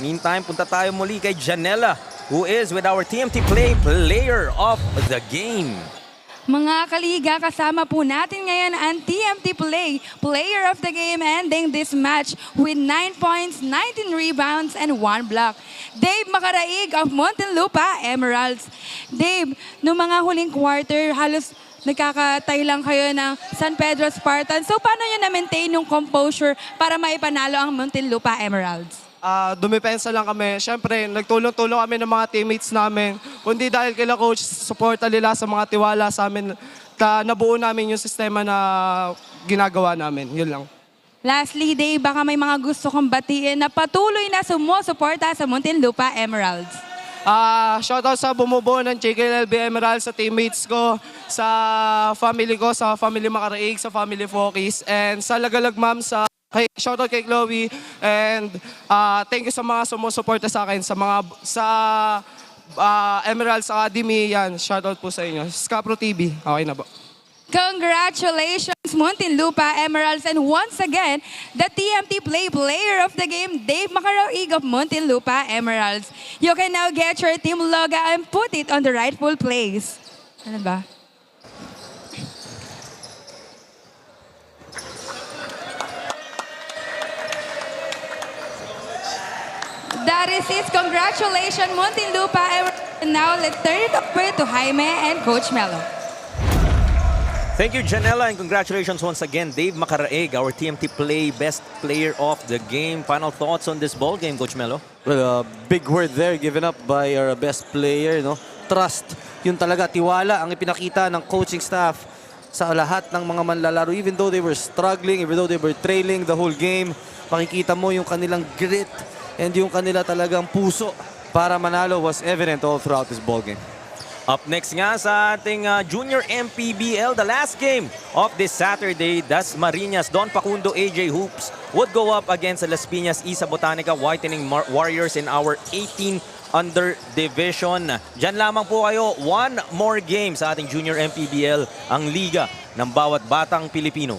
Meantime, punta tayo muli kay Janela, who is with our TMT player of the game. Mga kaliga, kasama po natin ngayon ang TMT player of the game, ending this match with 9 points, 19 rebounds, and 1 block. Dave Macaraig of Muntinlupa Emeralds. Dave, noong mga huling quarter, halos nagkakatay lang kayo ng San Pedro Spartans. So paano nyo na-maintain yung composure para maipanalo ang Muntinlupa Emeralds? Dumepensa lang kami. Siyempre, nagtulong-tulong kami ng mga teammates namin. Kundi dahil kila coach, suporta nila sa mga tiwala sa amin, nabuo namin yung sistema na ginagawa namin. Yun lang. Lastly, Dave, baka may mga gusto kong batiin na patuloy na sumusuporta sa Muntinlupa Emeralds. Shoutout sa bumubuo ng JKLB Emeralds, sa teammates ko, sa family ko, sa family Macaraig, sa family Fokis, and sa Lagalag Ma'am, shoutout kay Chloe, and thank you sa mga sumusuporta sa akin, sa Emeralds Academy, yan, shoutout po sa inyo. Scapro TV, okay na ba? Congratulations, Muntinlupa Emeralds, and once again, the TMT player of the game, Dave Macaraig of Muntinlupa Emeralds. You can now get your team logo and put it on the rightful place. Ano ba? That is it. Congratulations, Muntinlupa. And now let's turn it over to Jaime and Coach Melo. Thank you, Janela, and congratulations once again, Dave Macaraig, our TMT best player of the game. Final thoughts on this ball game, Coach Melo? Well, big word there given up by our best player, no? Trust. Yun talaga, tiwala ang ipinakita ng coaching staff sa lahat ng mga manlalaro. Even though they were struggling, even though they were trailing the whole game, makikita mo yung kanilang grit and yung kanila talagang puso para manalo was evident all throughout this ball game. Up next nga sa ating Junior MPBL, the last game of this Saturday, Das Marinas, Don Facundo AJ Hoops would go up against Las Piñas Isa Botanica Whitening Warriors in our 18 under division. Diyan lamang po kayo, one more game sa ating Junior MPBL, ang liga ng bawat batang Pilipino.